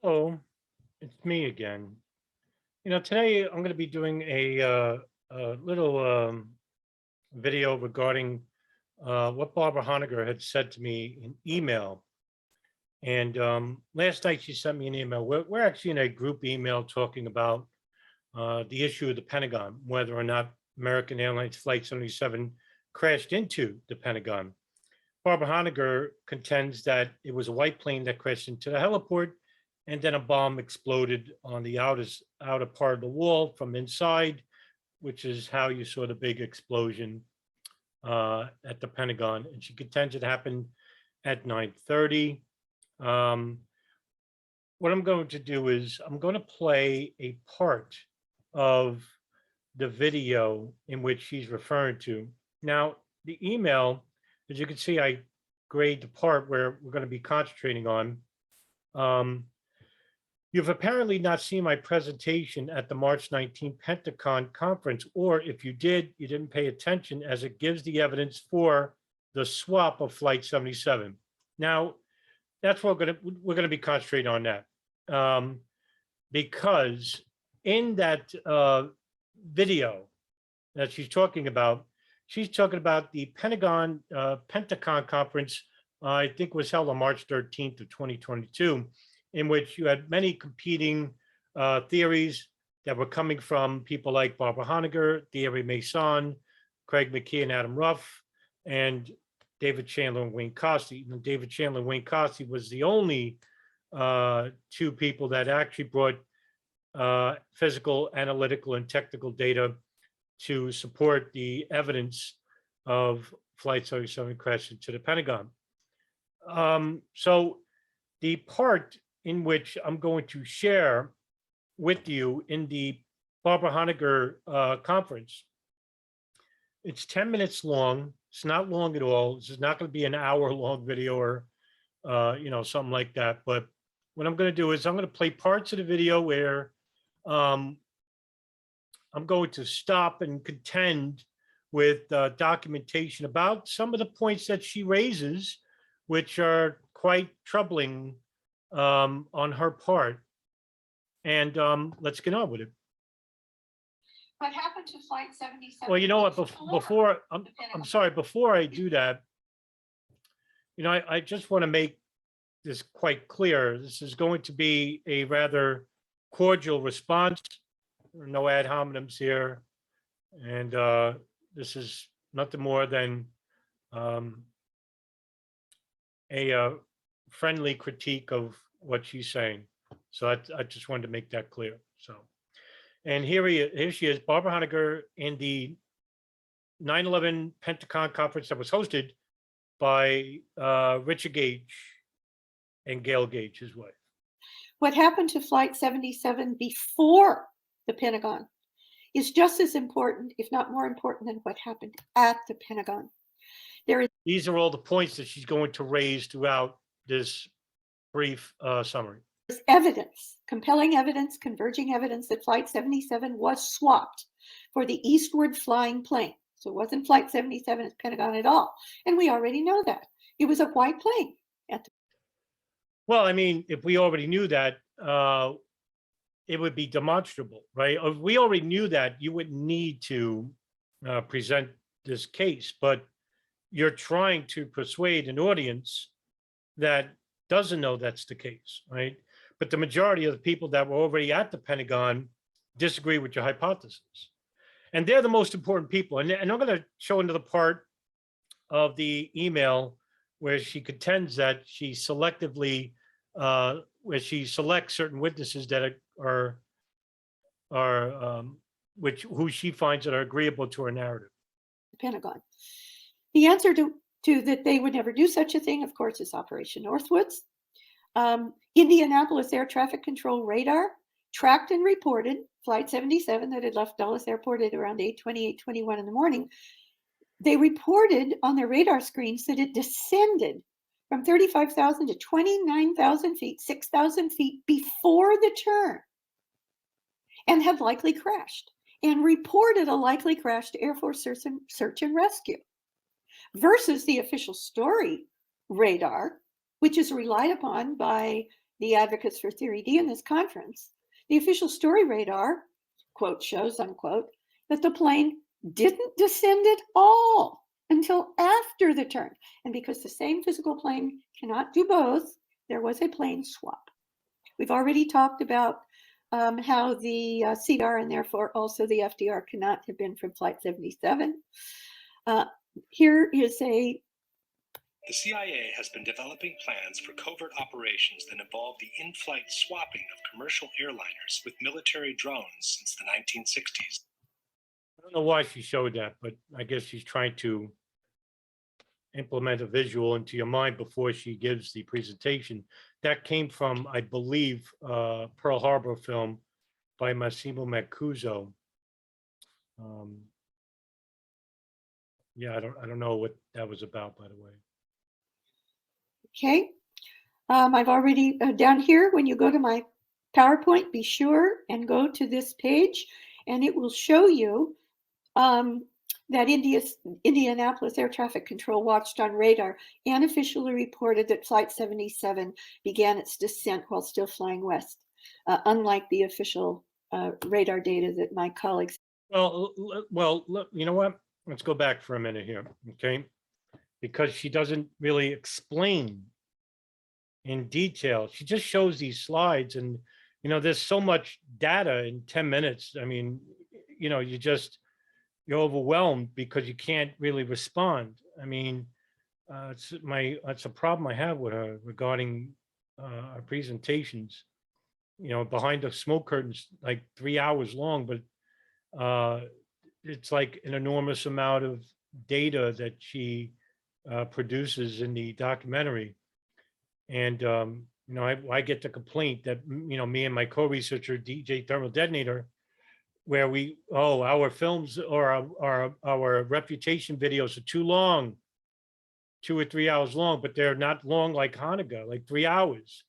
Oh, it's me again. Today I'm going to be doing a little video regarding what Barbara Honegger had said to me in email. And last night she sent me an email. We're actually in a group email talking about the issue of the Pentagon, whether or not American Airlines Flight 77 crashed into the Pentagon. Barbara Honegger contends that it was a white plane that crashed into the heliport, and then a bomb exploded on the outer part of the wall from inside, which is how you saw the big explosion at the Pentagon. And she contends it happened at 9:30. What I'm going to do is I'm going to play a part of the video in which she's referring to. Now, the email, as you can see, I grade the part where we're going to be concentrating on. You've apparently not seen my presentation at the March 19 Pentacon conference, or if you did, you didn't pay attention, as it gives the evidence for the swap of Flight 77. Now, that's what we're going to be concentrating on that, because in that video that she's talking about the Pentacon conference. I think was held on March 13th of 2022, in which you had many competing theories that were coming from people like Barbara Honegger, Thierry Masson, Craig McKee and Adam Ruff, and David Chandler and Wayne Costi. And David Chandler and Wayne Costi was the only two people that actually brought physical, analytical, and technical data to support the evidence of Flight 77 crash into the Pentagon. So the part in which I'm going to share with you in the Barbara Honegger conference, it's 10 minutes long. It's not long at all. This is not going to be an hour-long video or something like that. But what I'm going to do is I'm going to play parts of the video where I'm going to stop and contend with documentation about some of the points that she raises, which are quite troubling on her part. And let's get on with it. What happened to Flight 77? Well, you know what? Before I'm sorry. Before I do that, I just want to make this quite clear. This is going to be a rather cordial response. There are no ad hominems here, and this is nothing more than a friendly critique of what she's saying. So I just wanted to make that clear. So, and here she is, Barbara Honegger, in the 9/11 Pentacon conference that was hosted by Richard Gage and Gail Gage, his wife. What happened to Flight 77 before the Pentagon is just as important, if not more important, than what happened at the Pentagon. These are all the points that she's going to raise throughout this brief summary. There's evidence, compelling evidence, converging evidence that Flight 77 was swapped for the eastward flying plane. So it wasn't Flight 77 at Pentagon at all. And we already know that. It was a white plane. Well, I mean, if we already knew that, it would be demonstrable, right? If we already knew that, you wouldn't need to present this case, but you're trying to persuade an audience that doesn't know that's the case, right? But the majority of the people that were already at the Pentagon disagree with your hypothesis. And they're the most important people. And I'm going to show another part of the email where she contends that she selectively, where she selects certain witnesses that who she finds that are agreeable to her narrative. Pentagon. The answer to that they would never do such a thing, of course, is Operation Northwoods. Indianapolis Air Traffic Control radar tracked and reported Flight 77 that had left Dulles Airport at around 8:21 in the morning. They reported on their radar screens that it descended from 35,000 to 29,000 feet, 6,000 feet before the turn, and had likely crashed, and reported a likely crash to Air Force search and rescue, versus the official story radar, which is relied upon by the advocates for Theory D in this conference, the official story radar, quote, shows, unquote, that the plane didn't descend at all until after the turn. And because the same physical plane cannot do both, there was a plane swap. We've already talked about how the CDR and therefore also the FDR cannot have been from Flight 77. Here is a... The CIA has been developing plans for covert operations that involve the in-flight swapping of commercial airliners with military drones since the 1960s. I don't know why she showed that, but I guess she's trying to implement a visual into your mind before she gives the presentation. That came from, I believe, Pearl Harbor film by Massimo Mancuso. Yeah, I don't know what that was about, by the way. Okay, I've already, down here, when you go to my PowerPoint, be sure and go to this page, and it will show you that Indianapolis Air Traffic Control watched on radar and officially reported that Flight 77 began its descent while still flying west, unlike the official radar data that my colleagues. Well, look, you know what? Let's go back for a minute here, okay? Because she doesn't really explain in detail. She just shows these slides, and there's so much data in 10 minutes. I mean, you're overwhelmed because you can't really respond. I mean, it's a problem I have with her regarding our presentations. Behind the smoke curtains, like 3 hours long, but it's like an enormous amount of data that she produces in the documentary. And I get the complaint that me and my co-researcher DJ Thermal Detonator, where our films or our reputation videos are too long, 2 or 3 hours long, but they're not long like Honegger, like 3 hours.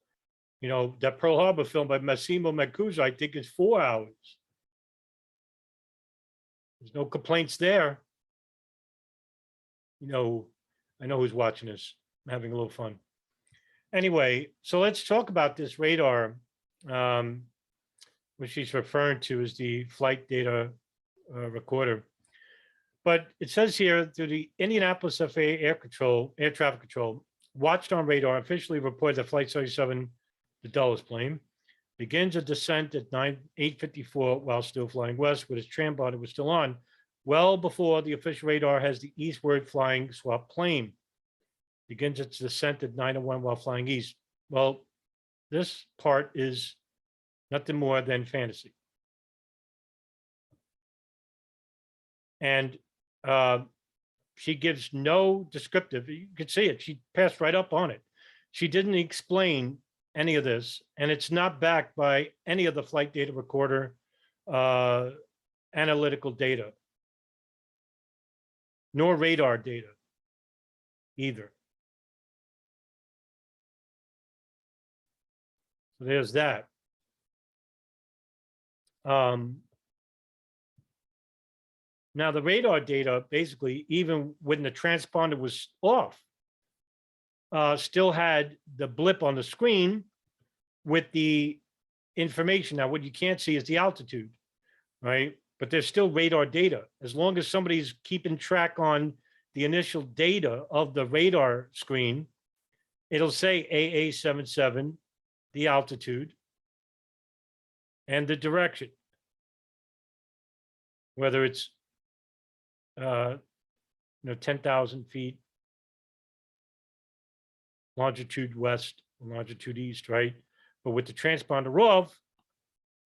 That Pearl Harbor film by Massimo Mancuso, I think, is 4 hours. There's no complaints there. I know who's watching this. I'm having a little fun. Anyway, so let's talk about this radar, which she's referring to as the flight data recorder. But it says here, through the Indianapolis FAA Air Traffic Control, watched on radar, officially reported that Flight 77, the Dulles plane, begins a descent at 8:54 while still flying west with its transponder was still on, well before the official radar has the eastward flying swap plane. Begins its descent at 9:01 while flying east. Well, this part is nothing more than fantasy. And she gives no descriptive. You could see it. She passed right up on it. She didn't explain any of this, and it's not backed by any of the flight data recorder analytical data, nor radar data either. So there's that. Now the radar data, basically, even when the transponder was off, still had the blip on the screen with the information. Now, what you can't see is the altitude, right? But there's still radar data. As long as somebody's keeping track on the initial data of the radar screen, it'll say AA77, the altitude, and the direction, whether it's 10,000 feet, longitude west, longitude east, right? But with the transponder off,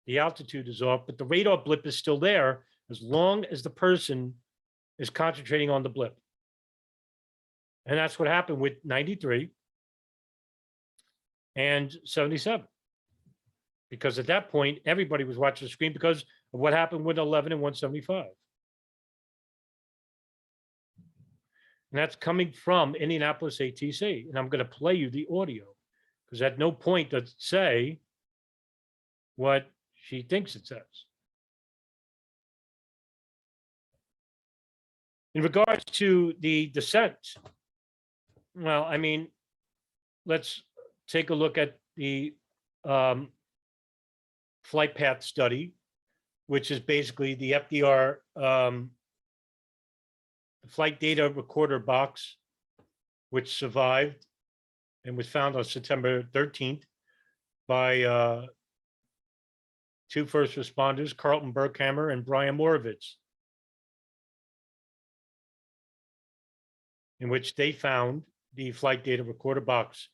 the altitude is off, but the radar blip is still there as long as the person is concentrating on the blip. And that's what happened with 93 and 77. Because at that point, everybody was watching the screen because of what happened with 11 and 175. And that's coming from Indianapolis ATC. And I'm going to play you the audio because at no point does it say what she thinks it says. In regards to the descent, well, I mean, let's take a look at the flight path study, which is basically the FDR flight data recorder box, which survived and was found on September 13th by two first responders, Carlton Berkhammer and Brian Morovitz, in which they found the flight data recorder box.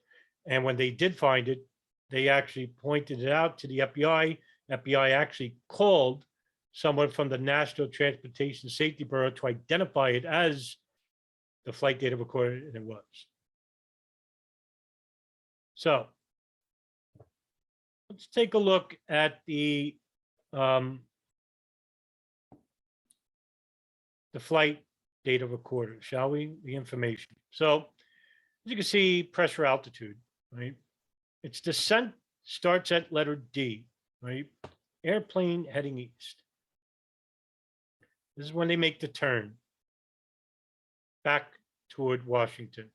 And when they did find it, they actually pointed it out to the FBI. FBI actually called someone from the National Transportation Safety Bureau to identify it as the flight data recorder, and it was. So let's take a look at the flight data recorder, shall we? The information. So as you can see, pressure altitude, right? Its descent starts at letter D, right? Airplane heading east. This is when they make the turn back toward Washington,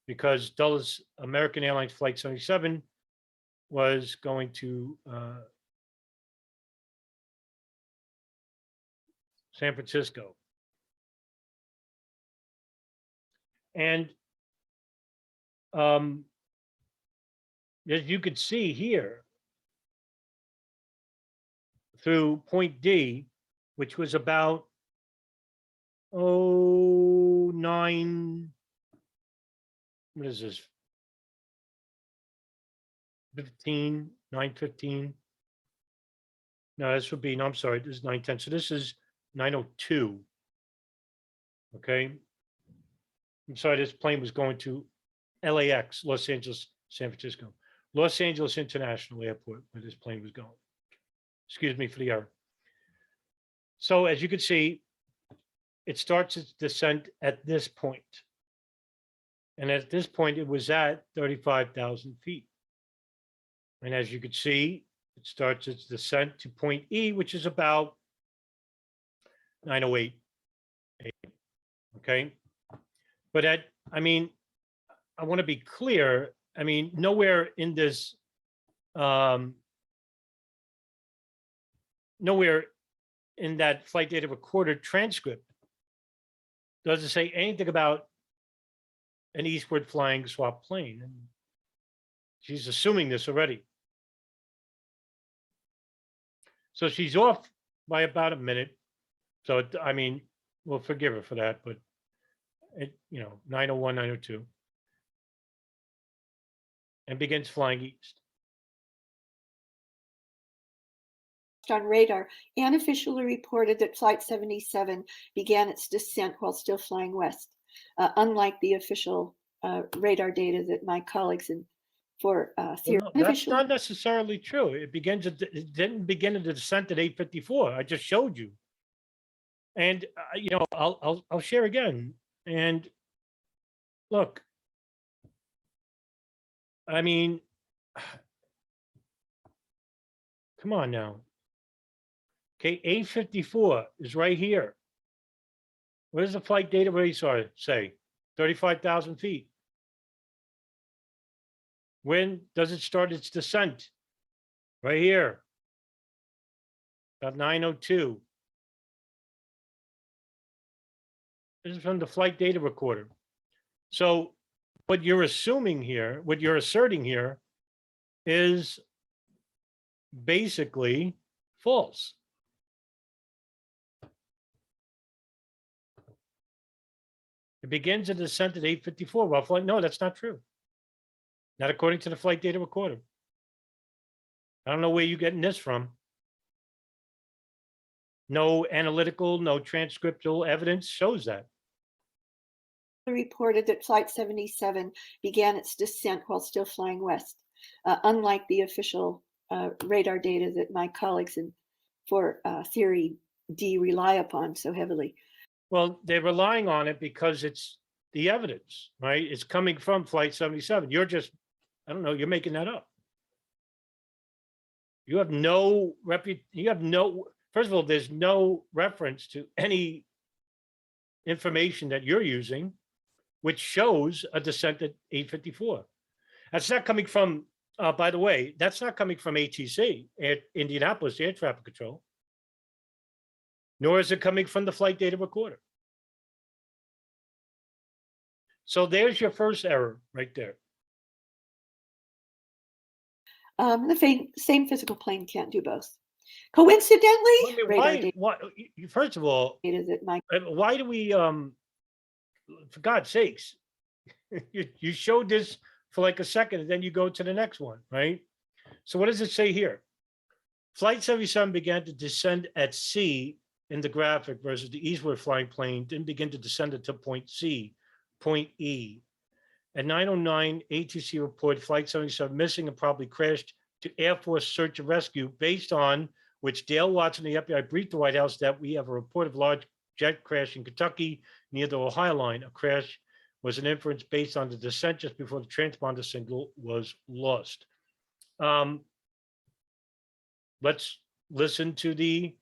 because Dulles American Airlines Flight 77 was going to San Francisco. And as you could see here, through point D, which was about 9, what is this? 15, 9:15. No, this would be, no, I'm sorry, this is 9:10. So this is 9:02. Okay. I'm sorry, this plane was going to LAX, Los Angeles, San Francisco. Los Angeles International Airport, where this plane was going. Excuse me for the error. So as you can see, it starts its descent at this point. And at this point, it was at 35,000 feet. And as you can see, it starts its descent to point E, which is about 9:08. Okay. But I mean, I want to be clear. I mean, nowhere in this, nowhere in that flight data recorder transcript does it say anything about an eastward flying swap plane. And she's assuming this already. So she's off by about a minute. So, I mean, we'll forgive her for that, but it, 9:01, 9:02, and begins flying east. On radar and officially reported that Flight 77 began its descent while still flying west, unlike the official radar data that my colleagues for theory. Well, no, that's not necessarily true. It didn't begin the descent at 8:54. I just showed you. And I'll share again. And look, I mean, come on now. Okay, 8:54 is right here. What does the flight data radar say? 35,000 feet. When does it start its descent? Right here. About 9:02. This is from the flight data recorder. So what you're assuming here, what you're asserting here, is basically false. It begins a descent at 8:54. Well, flight, no, that's not true. Not according to the flight data recorder. I don't know where you're getting this from. No analytical, no transcriptal evidence shows that. Reported that Flight 77 began its descent while still flying west, unlike the official radar data that my colleagues for Theory D rely upon so heavily. Well, they're relying on it because it's the evidence, right? It's coming from Flight 77. You're just, I don't know, you're making that up. You have no first of all, there's no reference to any information that you're using which shows a descent at 8:54. That's not coming from By the way, that's not coming from ATC at Indianapolis Air Traffic Control, nor is it coming from the flight data recorder. So there's your first error right there. The same physical plane can't do both. Coincidentally, I mean, radar why, first of all, data that my why do we, for God's sakes, you showed this for like a second and then you go to the next one, right? So what does it say here? Flight 77 began to descend at sea in the graphic versus the eastward flying plane didn't begin to descend until point C, point E. At 9:09, ATC reported Flight 77 missing and probably crashed to Air Force search and rescue, based on which Dale Watson, the FBI, briefed the White House that we have a report of large jet crash in Kentucky near the Ohio line. A crash was an inference based on the descent just before the transponder signal was lost. Let's listen to the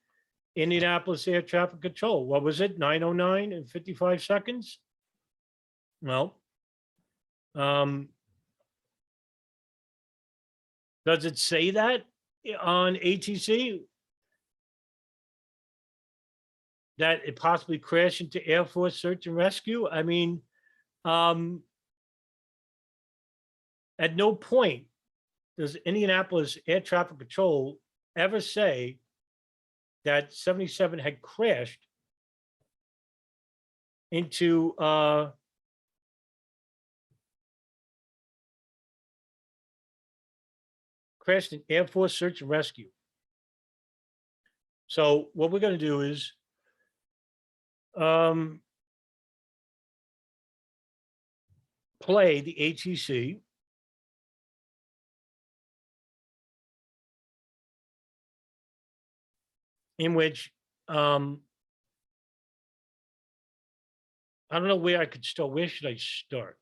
Indianapolis Air Traffic Control. What was it? 9:09 and 55 seconds? Well, does it say that on ATC? That it possibly crashed into Air Force search and rescue? I mean, at no point does Indianapolis Air Traffic Control ever say that 77 had crashed into crashed in Air Force search and rescue. So what we're going to do is play the ATC. In which I don't know where I could start. Where should I start?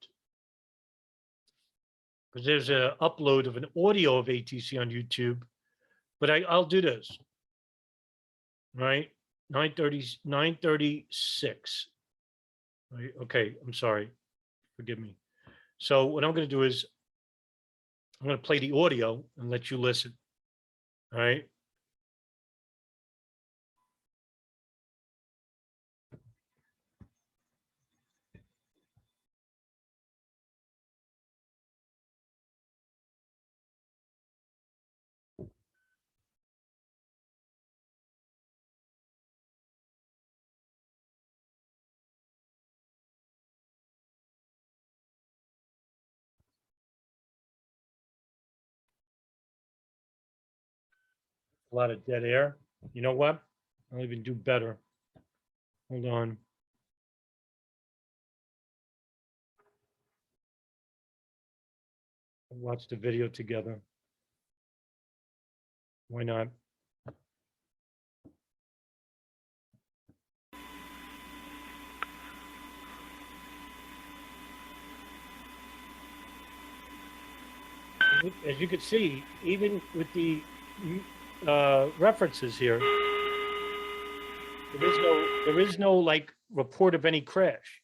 Because there's an upload of an audio of ATC on YouTube, but I'll do this. Right, 9:36. Right, okay, I'm sorry, forgive me. So what I'm going to do is I'm going to play the audio and let you listen. All right. A lot of dead air. You know what? I'll even do better. Hold on. Watch the video together. Why not? As you can see, even with the references here, there is no like report of any crash.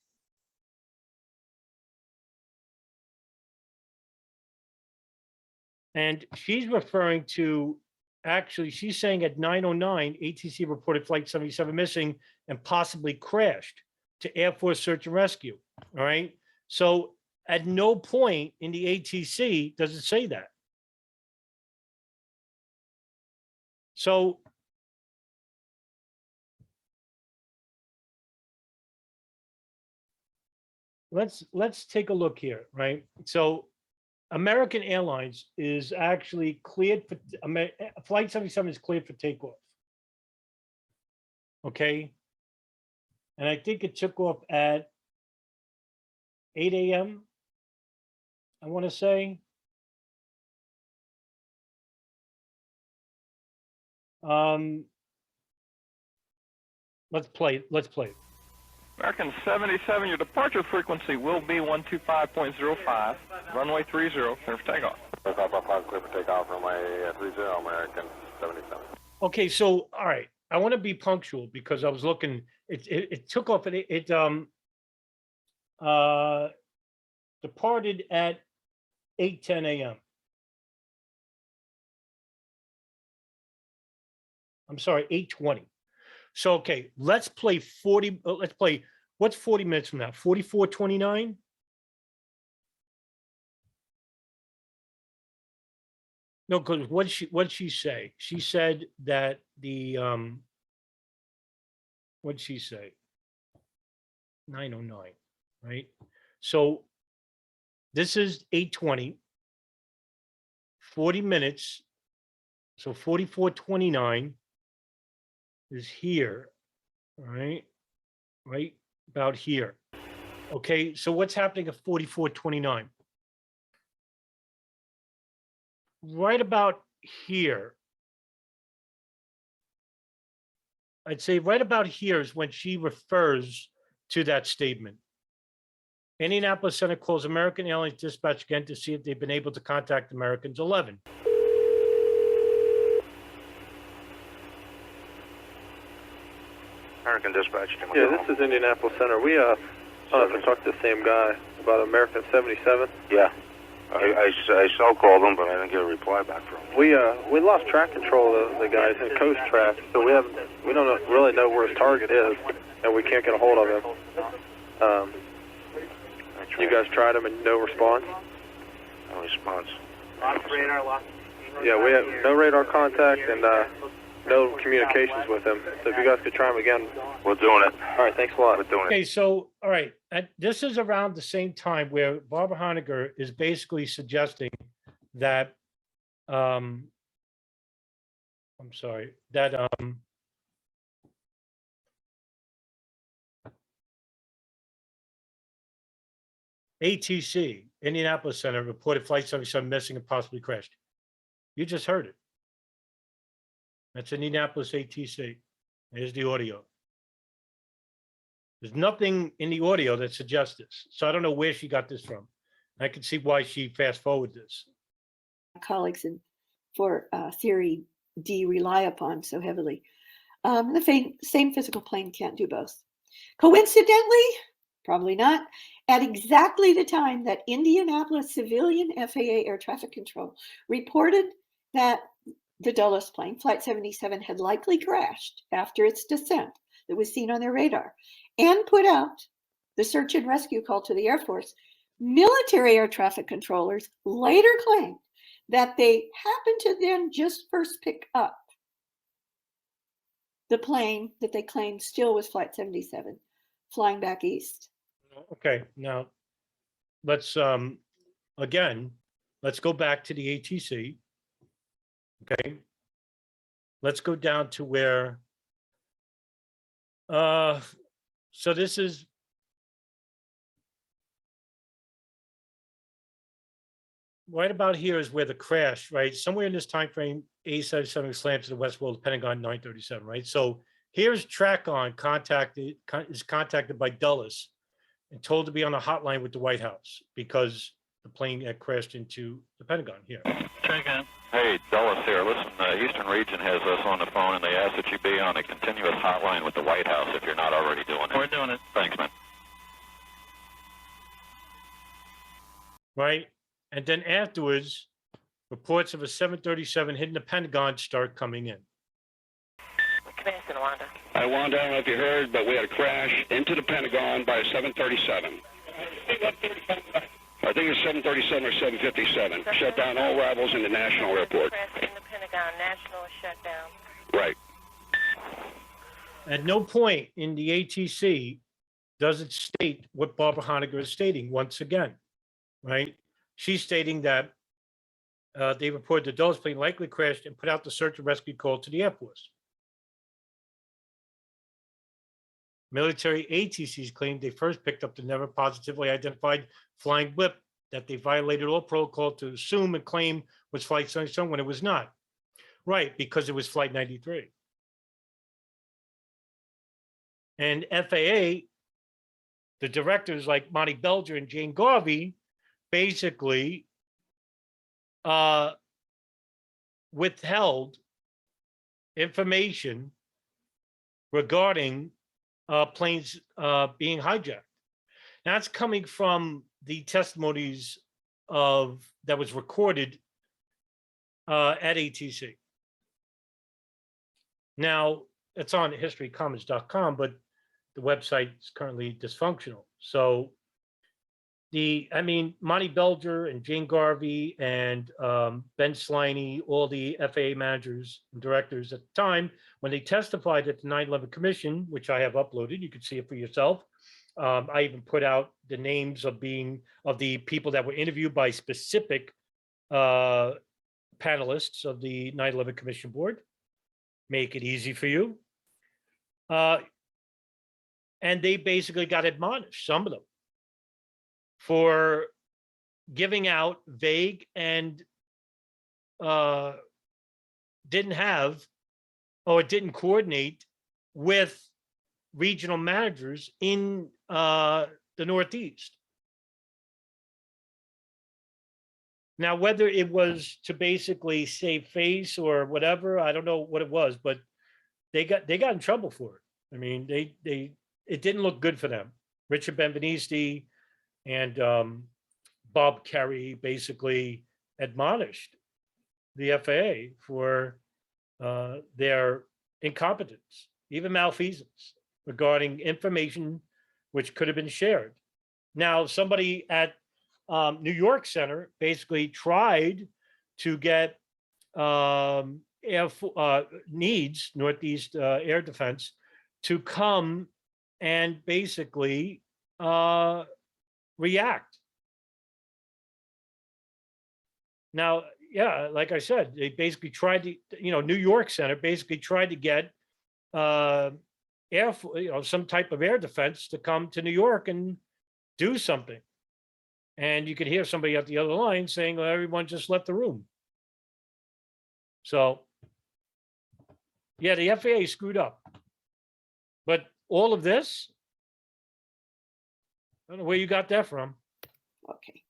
And she's referring to, actually, she's saying at 9:09, ATC reported Flight 77 missing and possibly crashed to Air Force search and rescue. All right. So at no point in the ATC does it say that. So let's take a look here, right? So American Airlines is actually cleared for Flight 77 is cleared for takeoff. Okay. And I think it took off at 8 a.m. I want to say. Let's play it. American 77, your departure frequency will be 125.05, runway 30, clear for takeoff. 555, clear for takeoff, runway 30, American 77. Okay, so all right, I want to be punctual because I was looking. It took off. It departed at 8:10 a.m. I'm sorry, 8:20. So, okay, let's play 40. Let's play, what's 40 minutes from now? 44:29? No, because what'd she say? She said that the, what'd she say? 9:09, right? So this is 8:20, 40 minutes. So 44:29 is here, right? Right about here. Okay, so what's happening at 44:29? Right about here. I'd say right about here is when she refers to that statement. Indianapolis Center calls American Airlines Dispatch again to see if they've been able to contact Americans 11. American Dispatch. Yeah, this is Indianapolis Center. We I don't know if I talked to the same guy about American 77. Yeah. I so called him, but I didn't get a reply back from him. We lost track control of the guys in Coast Track, so we don't really know where his target is, and we can't get a hold of him. You guys tried him and no response? No response. Yeah, we have no radar contact and no communications with him. So if you guys could try him again. We're doing it. All right, thanks a lot. We're doing it. Okay, so, all right, this is around the same time where Barbara Honegger is basically suggesting that, I'm sorry, that, ATC, Indianapolis Center, reported Flight 77 missing and possibly crashed. You just heard it. That's Indianapolis ATC. Here's the audio. There's nothing in the audio that suggests this. So I don't know where she got this from. I can see why she fast forwarded this. Colleagues for theory D rely upon so heavily. The same physical plane can't do both. Coincidentally, probably not, at exactly the time that Indianapolis civilian FAA air traffic control reported that the Dulles plane, Flight 77, had likely crashed after its descent that was seen on their radar, and put out the search and rescue call to the Air Force, military air traffic controllers later claimed that they happened to then just first pick up the plane that they claimed still was Flight 77, flying back east. Okay, now let's again, let's go back to the ATC. Okay, let's go down to where so this is right about here is where the crash, right? Somewhere in this time frame, A77 slams to the west wall of the Pentagon 937, right? So here's Tracon is contacted by Dulles and told to be on a hotline with the White House because the plane had crashed into the Pentagon here. Hey, Dulles here. Listen, Eastern Region has us on the phone, and they ask that you be on a continuous hotline with the White House if you're not already doing it. We're doing it. Thanks, man. Right? And then afterwards, reports of a 737 hitting the Pentagon start coming in. Wanda. Hi, Wanda. I don't know if you heard, but we had a crash into the Pentagon by a 737. I think it's 737 or 757. Shut down all arrivals in the National Airport. Crash in the Pentagon. National is shut down. Right. At no point in the ATC does it state what Barbara Honegger is stating once again, right? She's stating that they reported the Dulles plane likely crashed and put out the search and rescue call to the Air Force. Military ATCs claimed they first picked up the never positively identified flying blip that they violated all protocol to assume and claim was Flight 77 when it was not. Right, because it was Flight 93. And FAA, the directors like Monty Belger and Jane Garvey basically withheld information regarding planes being hijacked. That's coming from the testimonies that was recorded at ATC. Now, it's on historycommons.com, but the website is currently dysfunctional. So Monty Belger and Jane Garvey and Ben Sliney, all the FAA managers and directors at the time, when they testified at the 9/11 Commission, which I have uploaded, you can see it for yourself. I even put out the names of the people that were interviewed by specific panelists of the 9/11 Commission Board. Make it easy for you. And they basically got admonished, some of them, for giving out vague and didn't coordinate with regional managers in the Northeast. Now, whether it was to basically save face or whatever, I don't know what it was, but they got in trouble for it. I mean, it didn't look good for them. Richard Benveniste and Bob Kerry basically admonished the FAA for their incompetence, even malfeasance regarding information which could have been shared. Now, somebody at New York Center basically tried to get Northeast Air Defense to come and basically react. Now, yeah, like I said, they basically tried to, New York Center basically tried to get some type of air defense to come to New York and do something. And you could hear somebody at the other line saying, well, everyone just left the room. So, yeah, the FAA screwed up. But all of this, I don't know where you got that from. Okay.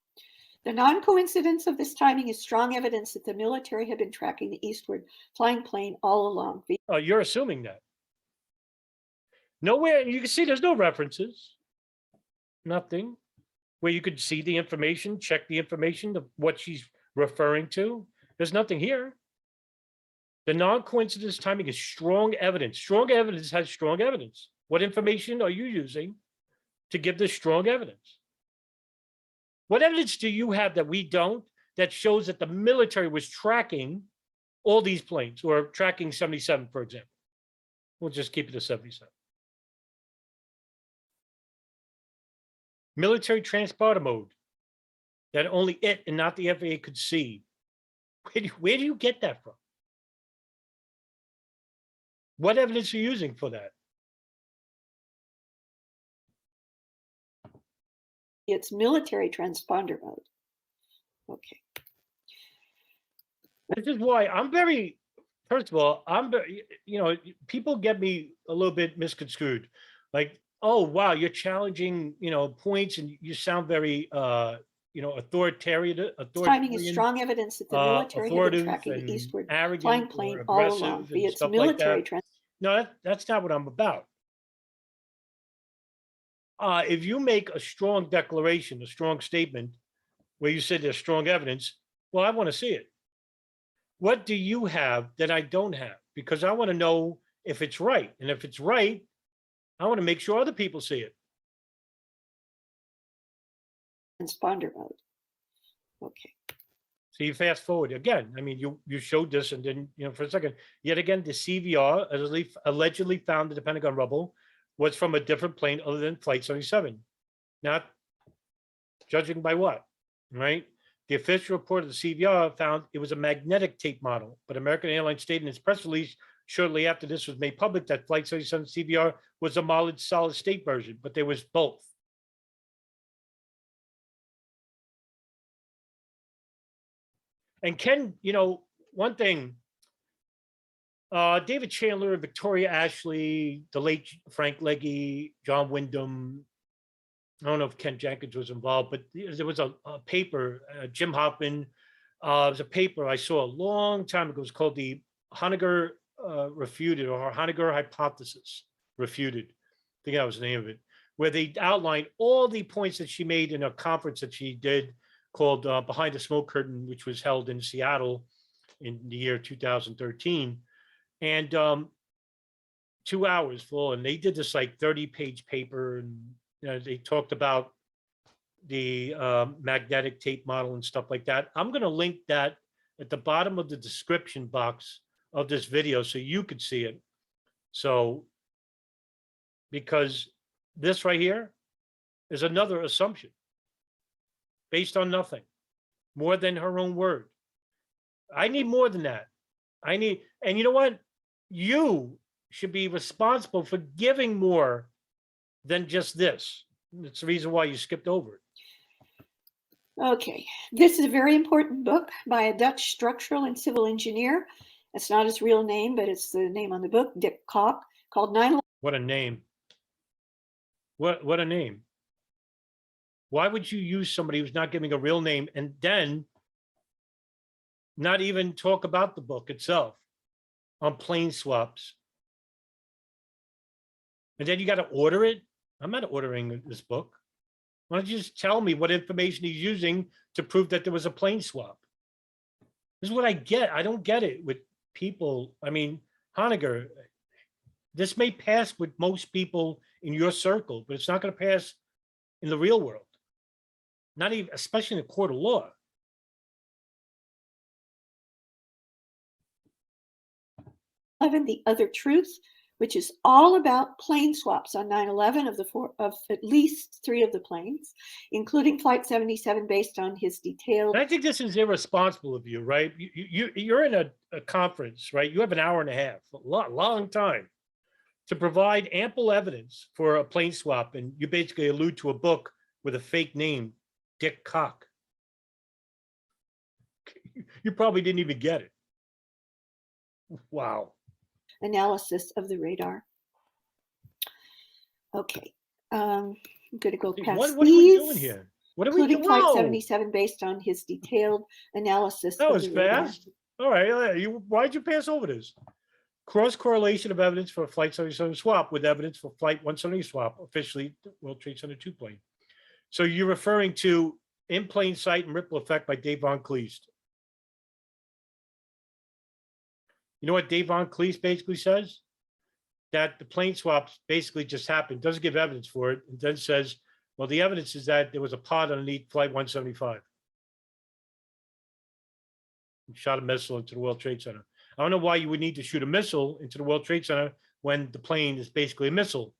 The non-coincidence of this timing is strong evidence that the military had been tracking the eastward flying plane all along. Oh, you're assuming that. Nowhere, you can see there's no references. Nothing. Where you could see the information, check the information of what she's referring to. There's nothing here. The non-coincidence timing is strong evidence. Strong evidence has strong evidence. What information are you using to give this strong evidence? What evidence do you have that we don't, that shows that the military was tracking all these planes, or tracking 77, for example? We'll just keep it to 77. Military transponder mode that only it and not the FAA could see. Where do you get that from? What evidence are you using for that? It's military transponder mode. Okay. This is why I'm very, first of all, people get me a little bit misconstrued. Like, oh, wow, you're challenging, points, and you sound very, authoritarian. Timing is strong evidence that the military had been tracking the eastward flying plane all along via its military transponder. No, that's not what I'm about. If you make a strong declaration, a strong statement, where you said there's strong evidence, well, I want to see it. What do you have that I don't have? Because I want to know if it's right. And if it's right, I want to make sure other people see it. Transponder mode. Okay. So you fast forward again. I mean, you showed this, and then, for a second, yet again, the CVR allegedly found in the Pentagon rubble was from a different plane other than Flight 77. Not judging by what, right? The official report of the CVR found it was a magnetic tape model, but American Airlines stated in its press release shortly after this was made public that Flight 77 CVR was a modeled solid state version, but there was both. And Ken, one thing, David Chandler, Victoria Ashley, the late Frank Legge, John Wyndham, I don't know if Ken Jenkins was involved, but there was a paper, Jim Hoffman, it was a paper I saw a long time ago. It was called the Honegger Refuted, or Honegger Hypothesis Refuted. I think that was the name of it, where they outlined all the points that she made in a conference that she did called Behind the Smoke Curtain, which was held in Seattle in the year 2013. And 2 hours full, and they did this like 30-page paper, and they talked about the magnetic tape model and stuff like that. I'm going to link that at the bottom of the description box of this video so you could see it. So, because this right here is another assumption based on nothing more than her own word. I need more than that. And you know what? You should be responsible for giving more than just this. That's the reason why you skipped over it. Okay, this is a very important book by a Dutch structural and civil engineer. It's not his real name, but it's the name on the book, Dick Koch, called 9/11. What a name. What a name. Why would you use somebody who's not giving a real name and then not even talk about the book itself on plane swaps? And then you got to order it? I'm not ordering this book. Why don't you just tell me what information he's using to prove that there was a plane swap? This is what I get. I don't get it with people. I mean, Honegger, this may pass with most people in your circle, but it's not going to pass in the real world. Not even, especially in a court of law. The Other Truth, which is all about plane swaps on 9/11 of at least 3 of the planes, including Flight 77, based on his detailed. And I think this is irresponsible of you, right? You're in a conference, right? You have an hour and a half, a long time, to provide ample evidence for a plane swap, and you basically allude to a book with a fake name, Dick Koch. You probably didn't even get it. Wow. Analysis of the radar. Okay, I'm going to go past what are we these, doing here? What are we including doing? Flight 77, based on his detailed analysis. That of was the radar. fast. All right, why'd you pass over this? Cross correlation of evidence for Flight 77 swap with evidence for Flight 170 swap, officially World Trade Center 2 plane. So you're referring to In Plain Sight and Ripple Effect by Dave Von Kleist. You know what Dave Von Kleist basically says? That the plane swaps basically just happened, doesn't give evidence for it, and then says, well, the evidence is that there was a pod underneath Flight 175. And shot a missile into the World Trade Center. I don't know why you would need to shoot a missile into the World Trade Center when the plane is basically a missile,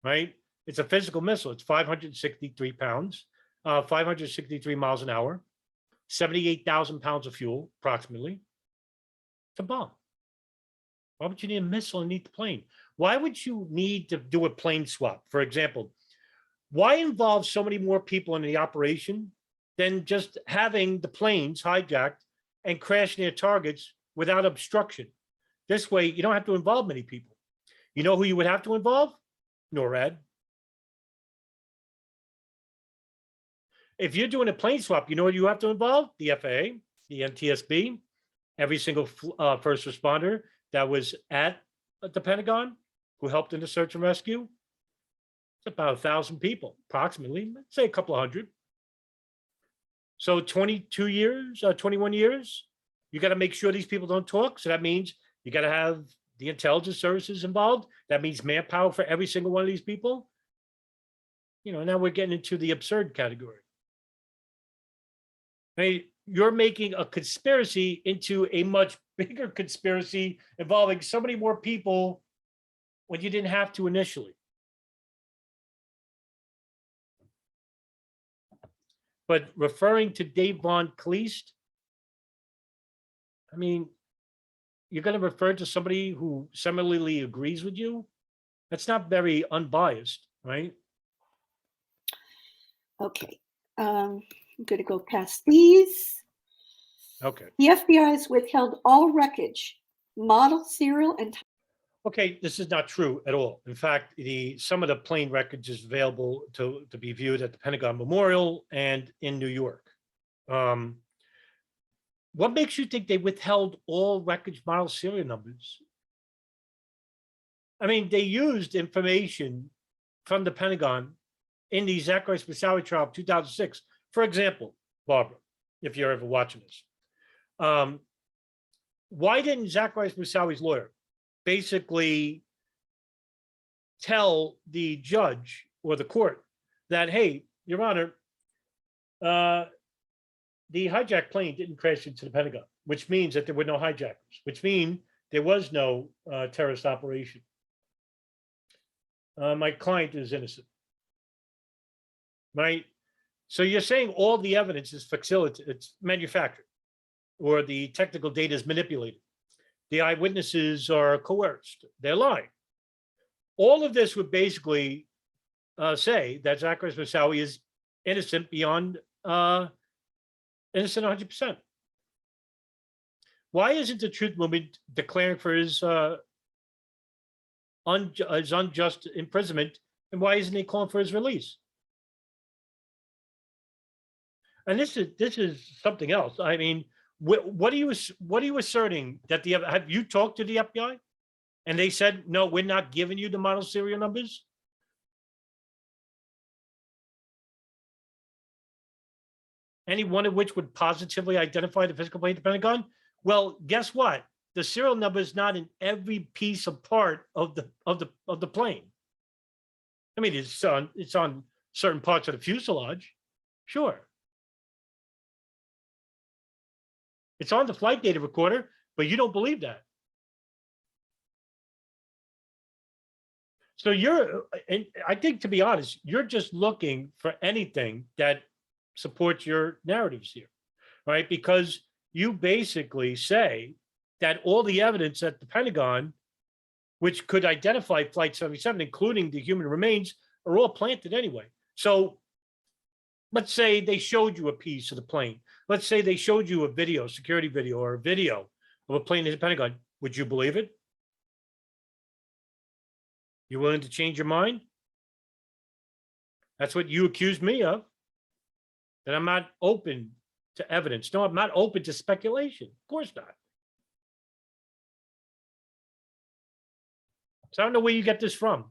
right? It's a physical missile. It's 563 pounds, 563 miles an hour, 78,000 pounds of fuel, approximately. It's a bomb. Why would you need a missile underneath the plane? Why would you need to do a plane swap? For example, why involve so many more people in the operation than just having the planes hijacked and crash near targets without obstruction? This way, you don't have to involve many people. You know who you would have to involve? NORAD. If you're doing a plane swap, you know what you have to involve? The FAA, the NTSB, every single first responder that was at the Pentagon who helped in the search and rescue. It's about 1,000 people, approximately, let's say a couple of hundred. So 22 years, 21 years, you got to make sure these people don't talk. So that means you got to have the intelligence services involved. That means manpower for every single one of these people. You know, now we're getting into the absurd category. I mean, you're making a conspiracy into a much bigger conspiracy involving so many more people when you didn't have to initially. But referring to Dave Von Kleist, I mean, you're going to refer to somebody who similarly agrees with you? That's not very unbiased, right? Okay, I'm going to go past these. Okay. The FBI has withheld all wreckage, model, serial, and Okay, this is not true at all. In fact, some of the plane wreckage is available to be viewed at the Pentagon Memorial and in New York. What makes you think they withheld all wreckage model serial numbers? I mean, they used information from the Pentagon in the Zacharias Moussaoui trial of 2006. For example, Barbara, if you're ever watching this, why didn't Zacharias Moussaoui's lawyer basically tell the judge or the court that, hey, Your Honor, the hijacked plane didn't crash into the Pentagon, which means that there were no hijackers, which means there was no terrorist operation. My client is innocent, right? So you're saying all the evidence is it's manufactured, or the technical data is manipulated. The eyewitnesses are coerced. They're lying. All of this would basically say that Zachary Moussaoui is innocent beyond innocent 100%. Why isn't the truth movement declaring for his unjust imprisonment, and why isn't he calling for his release? And this is something else. I mean, what are you asserting that have you talked to the FBI, and they said no, we're not giving you the model serial numbers? Any one of which would positively identify the physical plane of the Pentagon? Well, guess what? The serial number is not in every piece of part of the plane. I mean, it's on certain parts of the fuselage, sure. It's on the flight data recorder, but you don't believe that. So and I think, to be honest, you're just looking for anything that supports your narratives here, right? Because you basically say that all the evidence at the Pentagon, which could identify Flight 77, including the human remains, are all planted anyway. So let's say they showed you a piece of the plane. Let's say they showed you a video, security video, or a video of a plane in the Pentagon. Would you believe it? You willing to change your mind? That's what you accused me of. That I'm not open to evidence. No, I'm not open to speculation. Of course not. So I don't know where you get this from.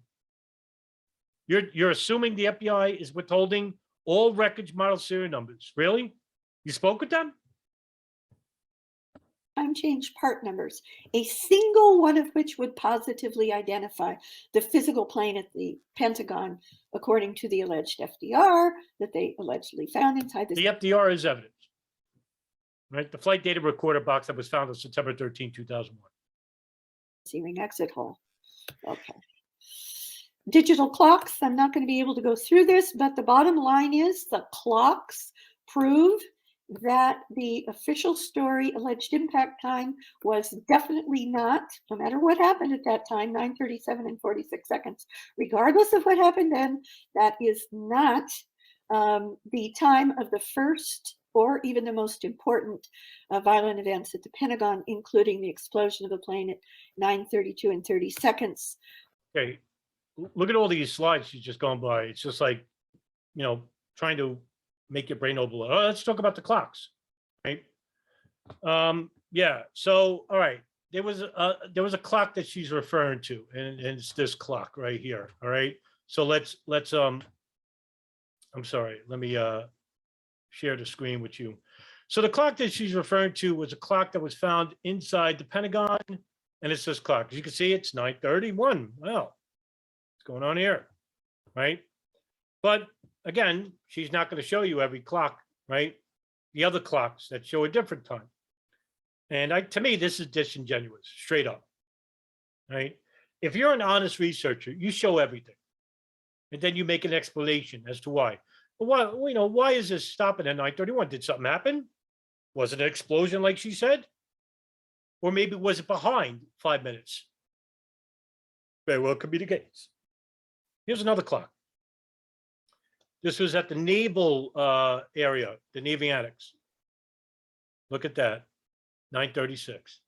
You're assuming the FBI is withholding all wreckage model serial numbers. Really? You spoke with them? Unchanged part numbers, a single one of which would positively identify the physical plane at the Pentagon, according to the alleged FDR that they allegedly found inside The FDR is evidence, right? The flight data recorder box that was found on September 13, 2001. receiving exit hole. Okay. Digital clocks, I'm not going to be able to go through this, but the bottom line is the clocks prove that the official story alleged impact time was definitely not, no matter what happened at that time, 9:37 and 46 seconds. Regardless of what happened then, that is not the time of the first or even the most important violent events at the Pentagon, including the explosion of the plane at 9:32 and 30 seconds. Okay, look at all these slides she's just gone by. It's just like, trying to make your brain open. Oh, let's talk about the clocks, right? Yeah. So, all right. There was a clock that she's referring to, and it's this clock right here. All right. So let's I'm sorry. Let me share the screen with you. So the clock that she's referring to was a clock that was found inside the Pentagon, and it's this clock. As you can see, it's 9:31. Well, what's going on here, right? But again, she's not going to show you every clock, right? The other clocks that show a different time. And to me, this is disingenuous, straight up, right? If you're an honest researcher, you show everything. And then you make an explanation as to why. Well, why is this stopping at 9:31? Did something happen? Was it an explosion like she said? Or maybe was it behind 5 minutes? Very well could be the case. Here's another clock. This was at the naval area, the Navy Annex. Look at that, 9:36.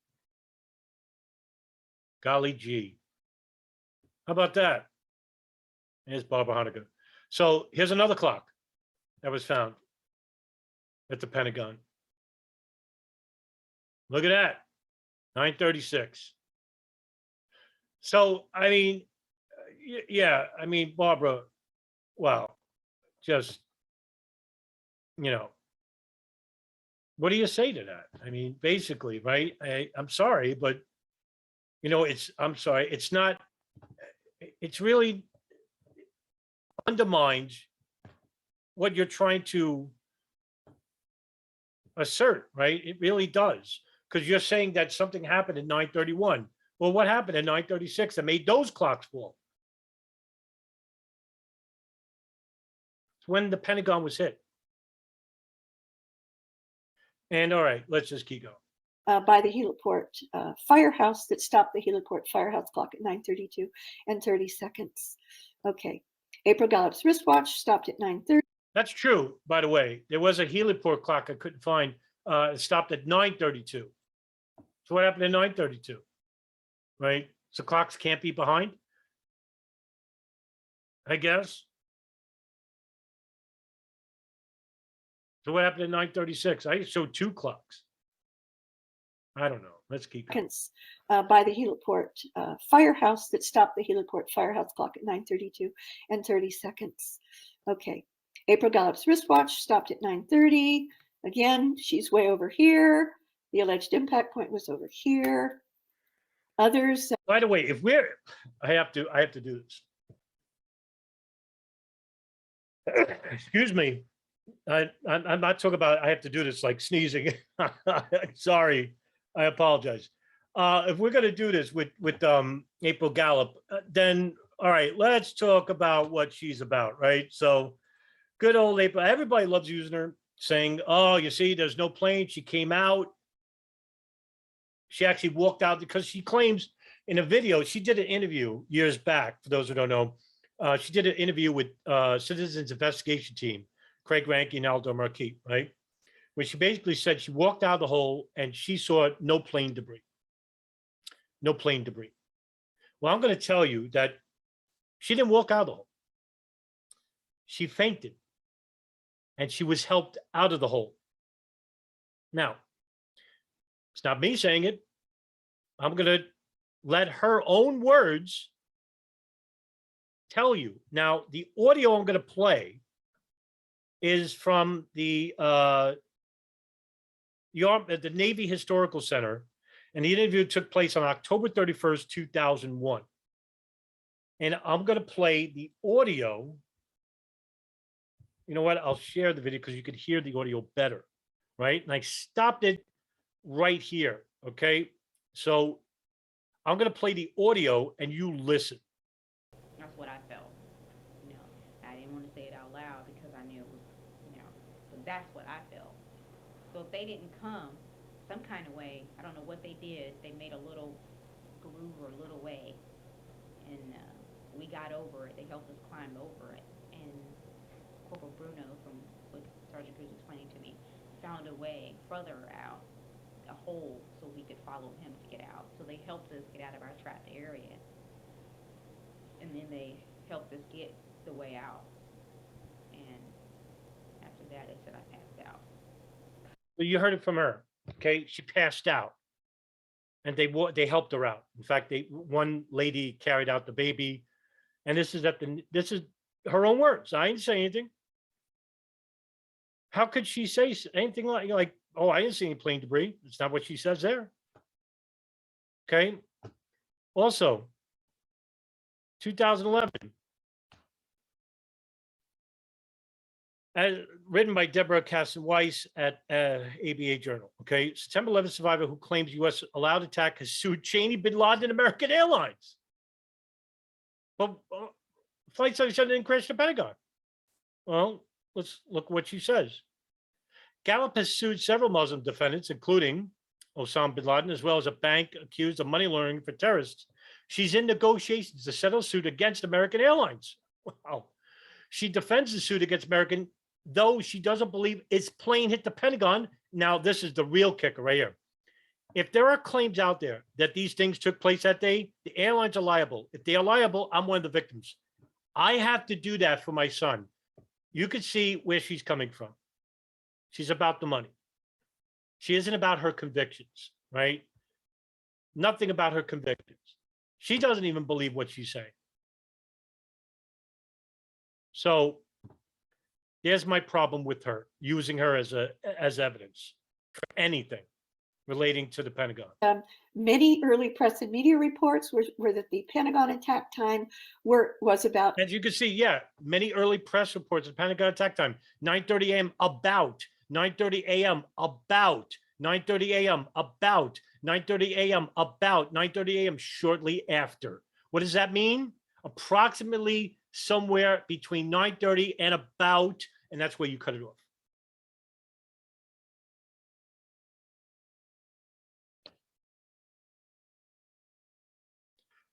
Golly gee. How about that? Here's Barbara Honegger. So here's another clock that was found at the Pentagon. Look at that, 9:36. So, I mean, yeah, I mean, Barbara, wow. Just, what do you say to that? I mean, basically, right? I'm sorry, but, I'm sorry. It's not, it's really undermines what you're trying to assert, right? It really does. Because you're saying that something happened at 9:31. Well, what happened at 9:36 that made those clocks fall? It's when the Pentagon was hit. And all right, let's just keep going. By the heliport firehouse that stopped the heliport firehouse clock at 9:32 and 30 seconds. Okay. April Gallup's wristwatch stopped at 9:30. That's true, by the way. There was a heliport clock I couldn't find. It stopped at 9:32. So what happened at 9:32? Right? So clocks can't be behind, I guess. So what happened at 9:36? I showed 2 clocks. I don't know. Let's keep going. Seconds by the heliport firehouse that stopped the heliport firehouse clock at 9:32 and 30 seconds. Okay. April Gallup's wristwatch stopped at 9:30. Again, she's way over here. The alleged impact point was over here. Others. By the way, if we're, I have to do this. Excuse me. I'm not talking about I have to do this like sneezing. Sorry, I apologize. If we're going to do this with April Gallup, then all right, let's talk about what she's about, right? So, good old April. Everybody loves using her, saying, "Oh, you see, there's no plane. She came out. She actually walked out," because she claims in a video she did an interview years back. For those who don't know, she did an interview with Citizens Investigation Team, Craig Ranke and Aldo Marquis, right? Where she basically said she walked out of the hole and she saw no plane debris. No plane debris. Well, I'm going to tell you that she didn't walk out of the hole. She fainted and she was helped out of the hole. Now, it's not me saying it. I'm going to let her own words tell you. Now, the audio I'm going to play is from the Navy Historical Center, and the interview took place on October 31st, 2001. And I'm going to play the audio. You know what? I'll share the video because you could hear the audio better, right? And I stopped it right here, okay? So I'm going to play the audio and you listen. That's what I felt. You know, I didn't want to say it out loud because I knew it was, you know, but that's what I felt. So if they didn't come some kind of way, I don't know what they did, they made a little groove or a little way, and we got over it. They helped us climb over it, and Corporal Bruno, from what Sergeant Cruz explained to me, found a way further out, a hole, so we could follow him to get out. So they helped us get out of our trapped area, and then they helped us get the way out. And after that, they said I passed out. Well, you heard it from her, okay? She passed out, and they helped her out. In fact, one lady carried out the baby, and this is her own words. I didn't say anything. How could she say anything like, "Oh, I didn't see any plane debris"? It's not what she says there. Okay. Also, 2011, written by Deborah Casson-Weiss at ABA Journal. Okay, September 11th survivor who claims U.S. allowed attack has sued Cheney, Bin Laden, and American Airlines. But Flight 77 didn't crash the Pentagon. Well, let's look what she says. Gallup has sued several Muslim defendants, including Osama bin Laden, as well as a bank accused of money laundering for terrorists. She's in negotiations to settle suit against American Airlines. Wow. She defends the suit against American, though she doesn't believe its plane hit the Pentagon. Now, this is the real kicker right here. If there are claims out there that these things took place that day, the airlines are liable. If they are liable, I'm one of the victims. I have to do that for my son. You could see where she's coming from. She's about the money. She isn't about her convictions, right? Nothing about her convictions. She doesn't even believe what she's saying. So there's my problem with her, using her as evidence for anything, relating to the Pentagon. Many early press and media reports were that the Pentagon attack time was about. As you can see, yeah, many early press reports of Pentagon attack time, 9:30 a.m. about, 9:30 a.m. about, 9:30 a.m. about, 9:30 a.m. about, 9:30 a.m. shortly after. What does that mean? Approximately somewhere between 9:30 and about, and that's where you cut it off.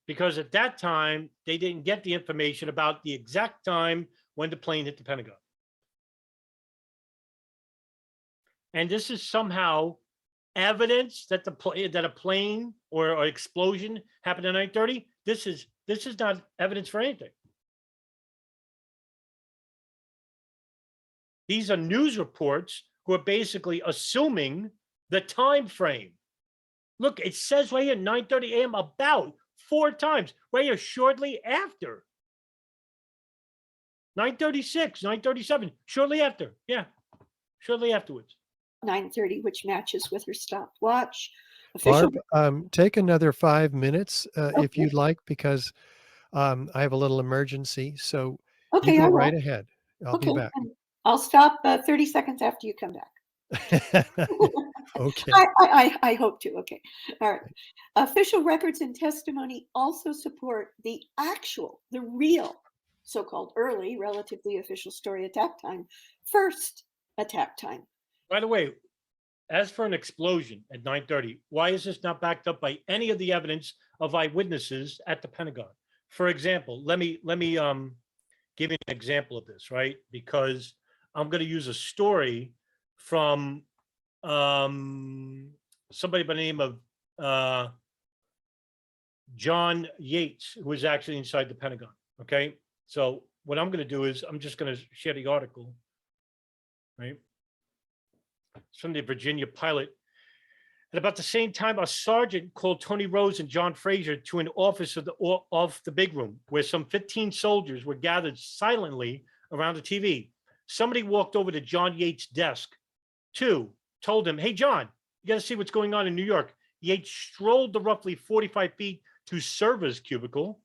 Because at that time, they didn't get the information about the exact time when the plane hit the Pentagon. And this is somehow evidence that that a plane or explosion happened at 9:30. This is not evidence for anything. These are news reports who are basically assuming the time frame. Look, it says right here 9:30 a.m. about 4 times, right here shortly after. 9:36, 9:37, shortly after. Yeah, shortly afterwards. 9:30, which matches with her stopwatch. Official. Barb, take another 5 minutes if Okay. you'd like, because I have a little emergency. So Okay, you I go will. right ahead. I'll Okay, be back. and I'll stop 30 seconds after you come back. Okay. I hope to. Okay. All right. Official records and testimony also support the real so-called early, relatively official story attack time, first attack time. By the way, as for an explosion at 9:30, why is this not backed up by any of the evidence of eyewitnesses at the Pentagon? For example, let me give you an example of this, right? Because I'm going to use a story from somebody by the name of John Yates, who is actually inside the Pentagon. Okay, so what I'm going to do is I'm just going to share the article, right? It's from the Virginia Pilot. At about the same time, a sergeant called Tony Rose and John Fraser to an office of the big room, where some 15 soldiers were gathered silently around the TV. Somebody walked over to John Yates' desk. 2 told him, "Hey, John, you got to see what's going on in New York." Yates strolled the roughly 45 feet to Server's cubicle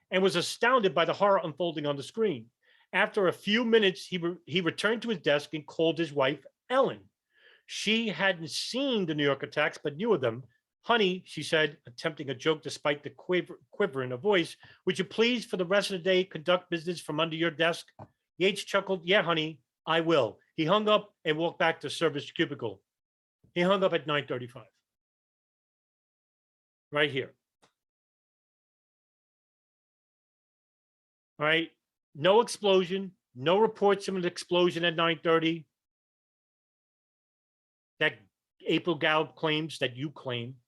and was astounded by the horror unfolding on the screen. After a few minutes, he returned to his desk and called his wife, Ellen. She hadn't seen the New York attacks, but knew of them. "Honey," she said, attempting a joke despite the quiver in her voice, "would you please, for the rest of the day, conduct business from under your desk?" Yates chuckled. "Yeah, honey, I will." He hung up and walked back to Server's cubicle. He hung up at 9:35. Right here. All right. No explosion. No reports of an explosion at 9:30. That April Gallup claims, that you claim.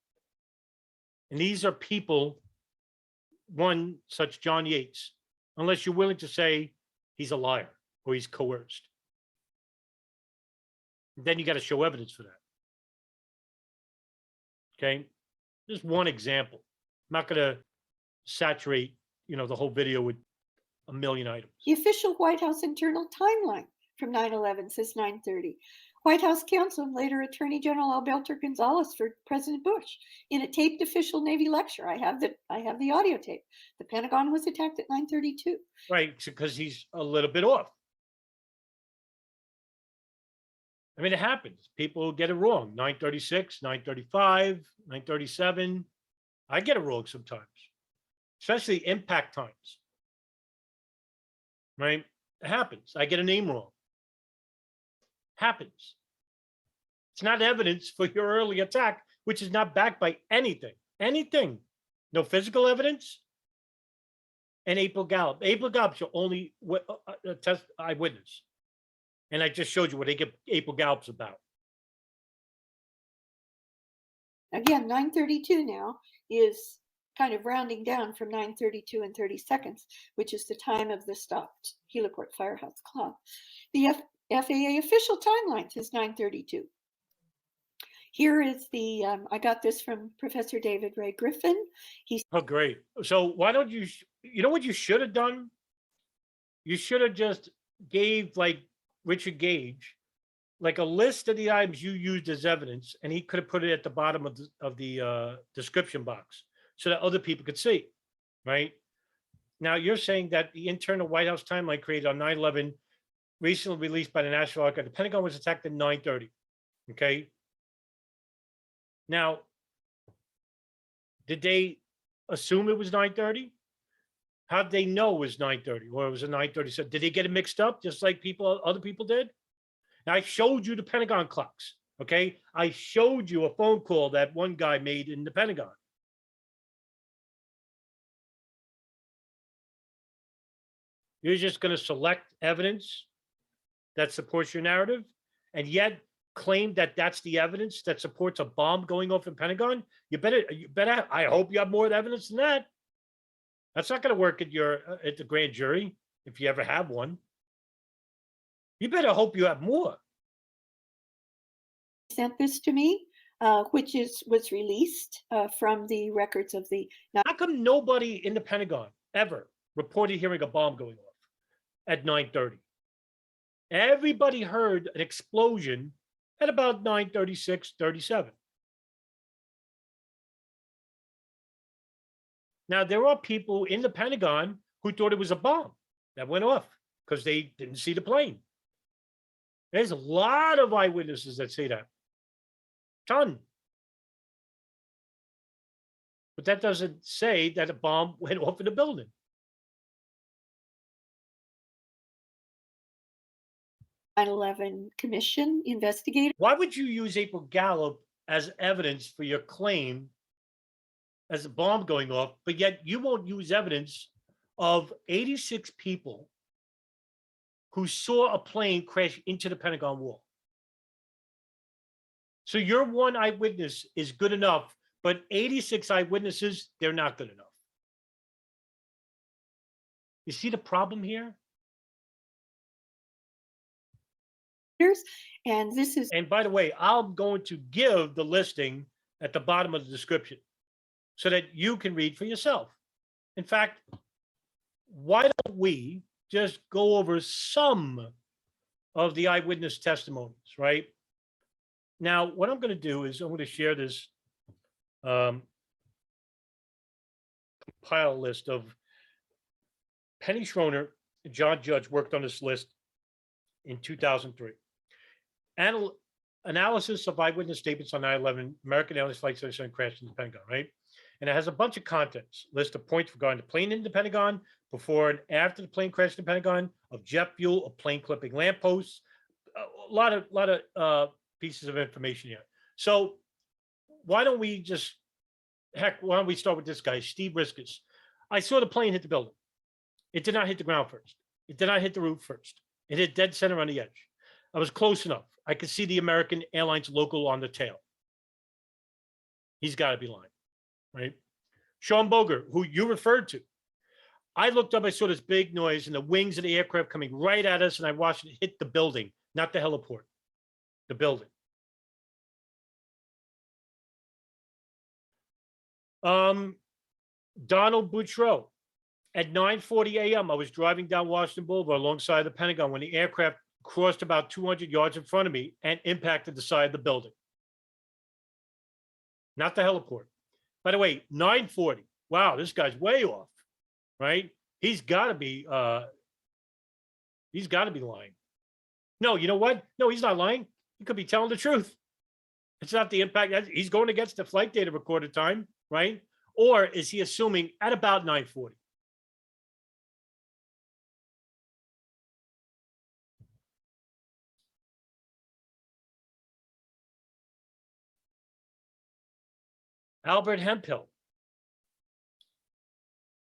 And these are people, one such John Yates, unless you're willing to say he's a liar or he's coerced. Then you got to show evidence for that. Okay. Just one example. I'm not going to saturate, the whole video with a million items. The official White House internal timeline from 9/11 says 9:30. White House counsel and later Attorney General Alberto Gonzales for President Bush in a taped official Navy lecture. I have the audio tape. The Pentagon was attacked at 9:32. Right, because he's a little bit off. I mean, it happens. People get it wrong. 9:36, 9:35, 9:37. I get it wrong sometimes, especially impact times. Right? It happens. I get a name wrong. Happens. It's not evidence for your early attack, which is not backed by anything. Anything. No physical evidence. And April Gallup. April Gallup's your only test eyewitness. And I just showed you what April Gallup's about. Again, 9:32 now is kind of rounding down from 9:32 and 30 seconds, which is the time of the stopped Helicourt Firehouse clock. The FAA official timeline says 9:32. Here is the, I got this from Professor David Ray Griffin. Oh, great. So why don't you know what you should have done? You should have just gave like Richard Gage like a list of the items you used as evidence, and he could have put it at the bottom of the description box so that other people could see, right? Now you're saying that the internal White House timeline created on 9/11, recently released by the National Archive, the Pentagon was attacked at 9:30. Okay. Now, did they assume it was 9:30? How did they know it was 9:30 or it was a 9:30? So did they get it mixed up just like other people did? Now, I showed you the Pentagon clocks. Okay. I showed you a phone call that one guy made in the Pentagon. You're just going to select evidence that supports your narrative and yet claim that that's the evidence that supports a bomb going off in Pentagon. You better, I hope you have more evidence than that. That's not going to work at the grand jury if you ever have one. You better hope you have more. Sent this to me, which was released from the records of the. How come nobody in the Pentagon ever reported hearing a bomb going off at 9:30? Everybody heard an explosion at about 9:36, 37. Now, there are people in the Pentagon who thought it was a bomb that went off because they didn't see the plane. There's a lot of eyewitnesses that say that. Ton. But that doesn't say that a bomb went off in the building. The 9/11 Commission investigator. Why would you use April Gallup as evidence for your claim as a bomb going off, but yet you won't use evidence of 86 people who saw a plane crash into the Pentagon wall? So your one eyewitness is good enough, but 86 eyewitnesses, they're not good enough. You see the problem here? And this is. And by the way, I'm going to give the listing at the bottom of the description so that you can read for yourself. In fact, why don't we just go over some of the eyewitness testimonies, right? Now, what I'm going to do is I'm going to share this compile list of Penny Schroner and John Judge worked on this list in 2003. Analysis of eyewitness statements on 9/11, American Airlines Flight 77 crashed in the Pentagon, right? And it has a bunch of contents, list of points regarding the plane in the Pentagon, before and after the plane crashed in the Pentagon, of jet fuel, of plane clipping lampposts, a lot of pieces of information here. So why don't we start with this guy, Steve Riskus. I saw the plane hit the building. It did not hit the ground first. It did not hit the roof first. It hit dead center on the edge. I was close enough. I could see the American Airlines logo on the tail. He's got to be lying, right? Sean Boger, who you referred to. I looked up, I saw this big noise and the wings of the aircraft coming right at us, and I watched it hit the building, not the heliport, the building. Donald Boutreau. At 9:40 a.m., I was driving down Washington Boulevard alongside the Pentagon when the aircraft crossed about 200 yards in front of me and impacted the side of the building. Not the heliport. By the way, 9:40. Wow, this guy's way off, right? He's got to be lying. No, you know what? No, he's not lying. He could be telling the truth. It's not the impact. He's going against the flight data recorded time, right? Or is he assuming at about 9:40? Albert Hemphill.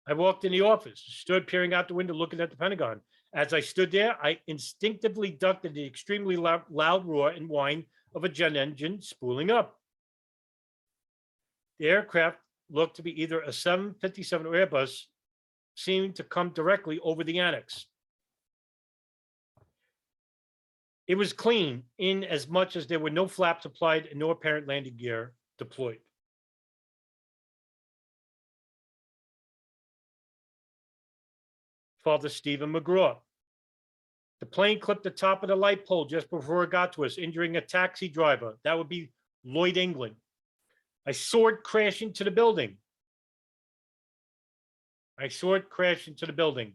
I walked in the office, stood peering out the window, looking at the Pentagon. As I stood there, I instinctively ducked at the extremely loud roar and whine of a jet engine spooling up. The aircraft looked to be either a 757 or Airbus, seeming to come directly over the annex. It was clean in as much as there were no flaps applied and no apparent landing gear deployed. Father Stephen McGraw. The plane clipped the top of the light pole just before it got to us, injuring a taxi driver. That would be Lloyd England. I saw it crash into the building. I saw it crash into the building,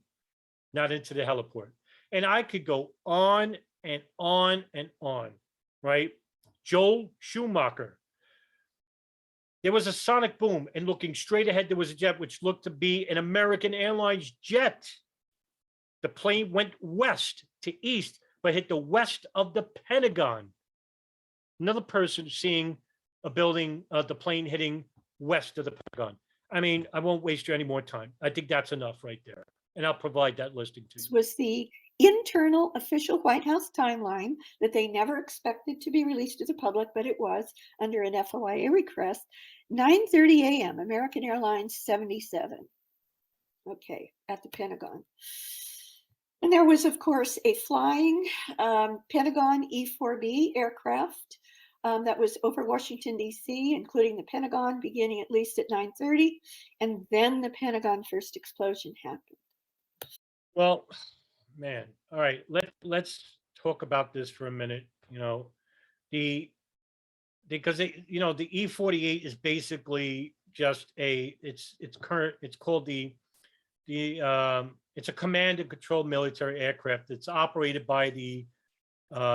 not into the heliport. And I could go on and on and on, right? Joel Schumacher. There was a sonic boom, and looking straight ahead, there was a jet which looked to be an American Airlines jet. The plane went west to east, but hit the west of the Pentagon. Another person seeing a building, the plane hitting west of the Pentagon. I mean, I won't waste you any more time. I think that's enough right there. And I'll provide that listing to This you. was the internal official White House timeline that they never expected to be released to the public, but it was under an FOIA request. 9:30 a.m., American Airlines 77. Okay, at the Pentagon. And there was, of course, a flying Pentagon E-4B aircraft that was over Washington, D.C., including the Pentagon, beginning at least at 9:30. And then the Pentagon first explosion happened. Well, man, all right, let's talk about this for a minute. You know, because the E-48 is basically just it's called it's a command and control military aircraft that's operated by the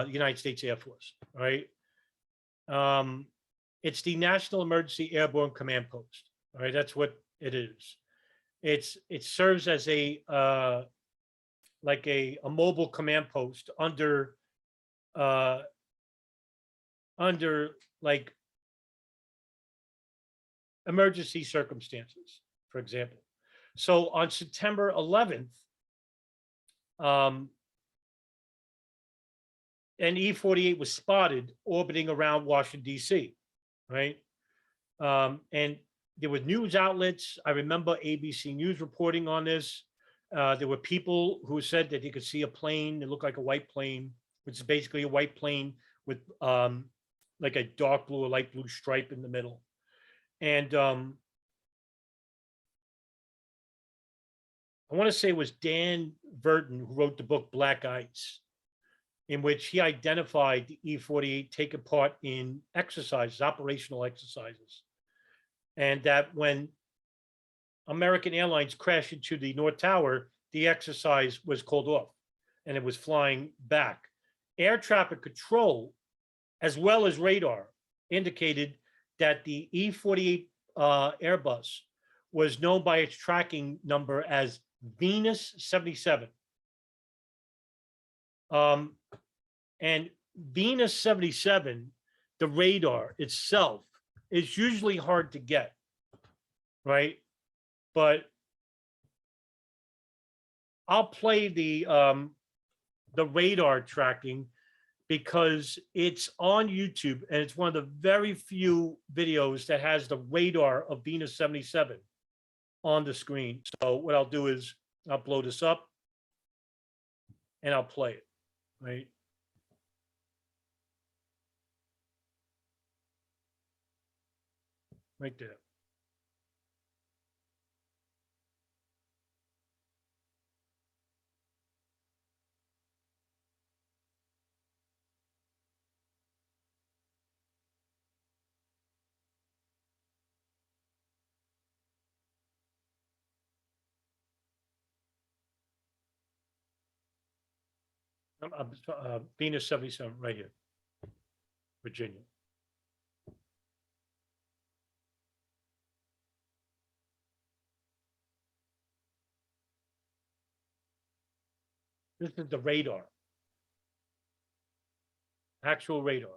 United States Air Force, right? It's the National Emergency Airborne Command Post, all right? That's what it is. It serves as a like a mobile command post under like emergency circumstances, for example. So on September 11th, an E-48 was spotted orbiting around Washington, D.C., right? And there were news outlets. I remember ABC News reporting on this. There were people who said that they could see a plane that looked like a white plane, which is basically a white plane with like a dark blue or light blue stripe in the middle. And I want to say it was Dan Verton who wrote the book Black Ice, in which he identified the E-48 taking part in exercises, operational exercises. And that when American Airlines crashed into the North Tower, the exercise was called off and it was flying back. Air traffic control, as well as radar, indicated that the E-48 Airbus was known by its tracking number as Venus 77. And Venus 77, the radar itself, is usually hard to get, right? But I'll play the radar tracking because it's on YouTube and it's one of the very few videos that has the radar of Venus 77 on the screen. So what I'll do is I'll blow this up and I'll play it, right? Right there. Venus 77 right here, Virginia. This is the radar, actual radar.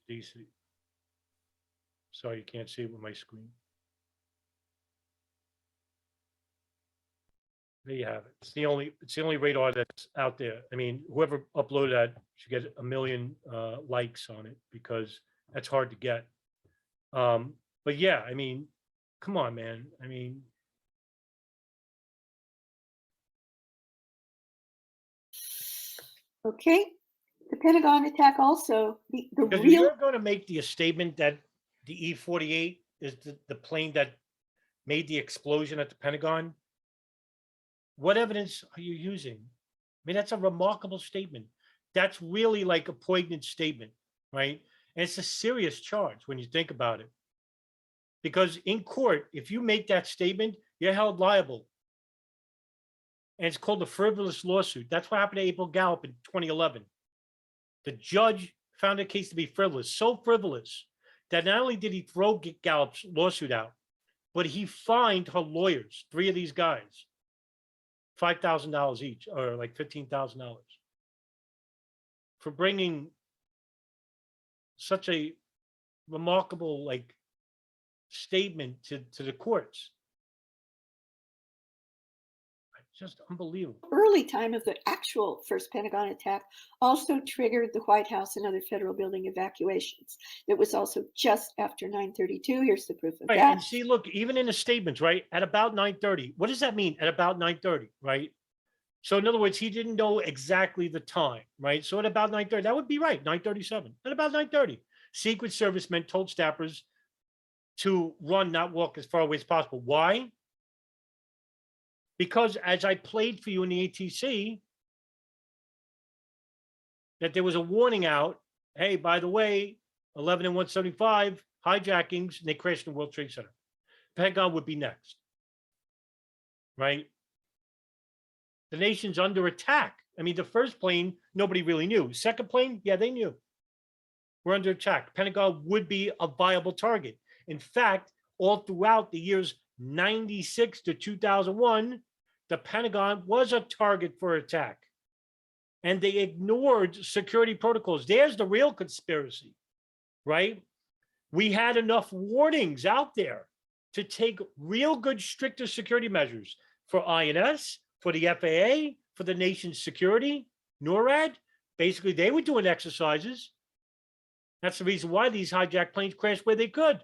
DC. Sorry, you can't see it with my screen. There you have it. It's the only radar that's out there. I mean, whoever uploaded that should get 1 million likes on it because that's hard to get. But yeah, I mean, come on, man. I mean, Okay. The Pentagon attack also, the because if real, you're going to make the statement that the E-48 is the plane that made the explosion at the Pentagon, what evidence are you using? I mean, that's a remarkable statement. That's really like a poignant statement, right? And it's a serious charge when you think about it. Because in court, if you make that statement, you're held liable. And it's called a frivolous lawsuit. That's what happened to April Gallup in 2011. The judge found the case to be frivolous, so frivolous that not only did he throw Gallup's lawsuit out, but he fined her lawyers, 3 of these guys, $5,000 each, or like $15,000, for bringing such a remarkable like statement to the courts. Just unbelievable. early time of the actual first Pentagon attack also triggered the White House and other federal building evacuations. It was also just after 9/32. Here's the proof of Right, that. and see, look, even in the statements, right, at about 9:30, what does that mean? At about 9:30, right? So in other words, he didn't know exactly the time, right? So at about 9:30, that would be right, 9:37. At about 9:30, Secret Service men told staffers to run, not walk as far away as possible. Why? Because as I played for you in the ATC, that there was a warning out, hey, by the way, 11 and 175, hijackings, and they crashed in the World Trade Center. Pentagon would be next, right? The nation's under attack. I mean, the first plane, nobody really knew. Second plane, yeah, they knew. We're under attack. Pentagon would be a viable target. In fact, all throughout the years 96 to 2001, the Pentagon was a target for attack. And they ignored security protocols. There's the real conspiracy, right? We had enough warnings out there to take real good, stricter security measures for INS, for the FAA, for the nation's security, NORAD. Basically, they were doing exercises. That's the reason why these hijacked planes crashed where they could,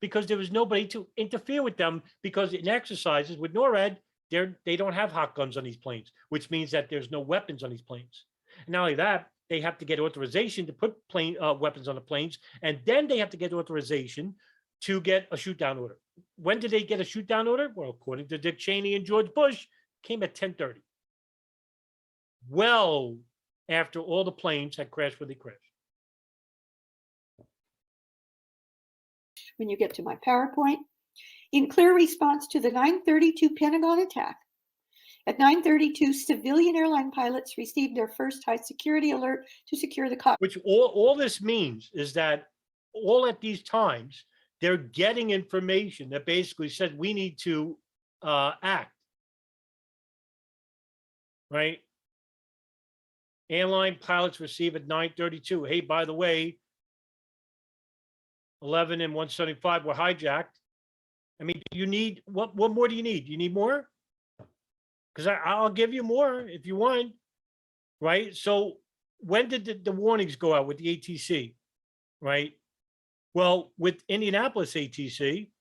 because there was nobody to interfere with them, because in exercises with NORAD, they don't have hot guns on these planes, which means that there's no weapons on these planes. And not only that, they have to get authorization to put weapons on the planes, and then they have to get authorization to get a shoot down order. When did they get a shoot down order? Well, according to Dick Cheney and George Bush, came at 10:30. Well, after all the planes had crashed where they crashed. When you get to my PowerPoint, in clear response to the 9/32 Pentagon attack, at 9:32, civilian airline pilots received their first high security alert to secure the cockpit. Which all this means is that all at these times, they're getting information that basically said we need to act. Right? Airline pilots receive at 9:32. Hey, by the way, 11 and 175 were hijacked. I mean, you need, what more do you need? You need more? Because I'll give you more if you want, right? So when did the warnings go out with the ATC, right? Well, with Indianapolis ATC,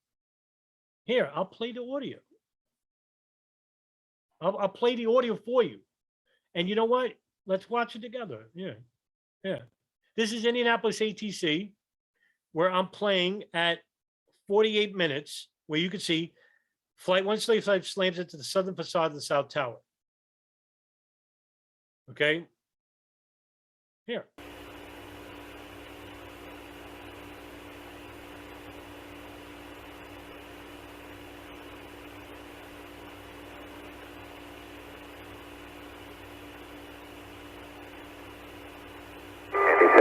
here, I'll play the audio. I'll play the audio for you. And you know what? Let's watch it together. Yeah. This is Indianapolis ATC, where I'm playing at 48 minutes, where you can see Flight 135 slams into the southern facade of the South Tower. Okay? Here.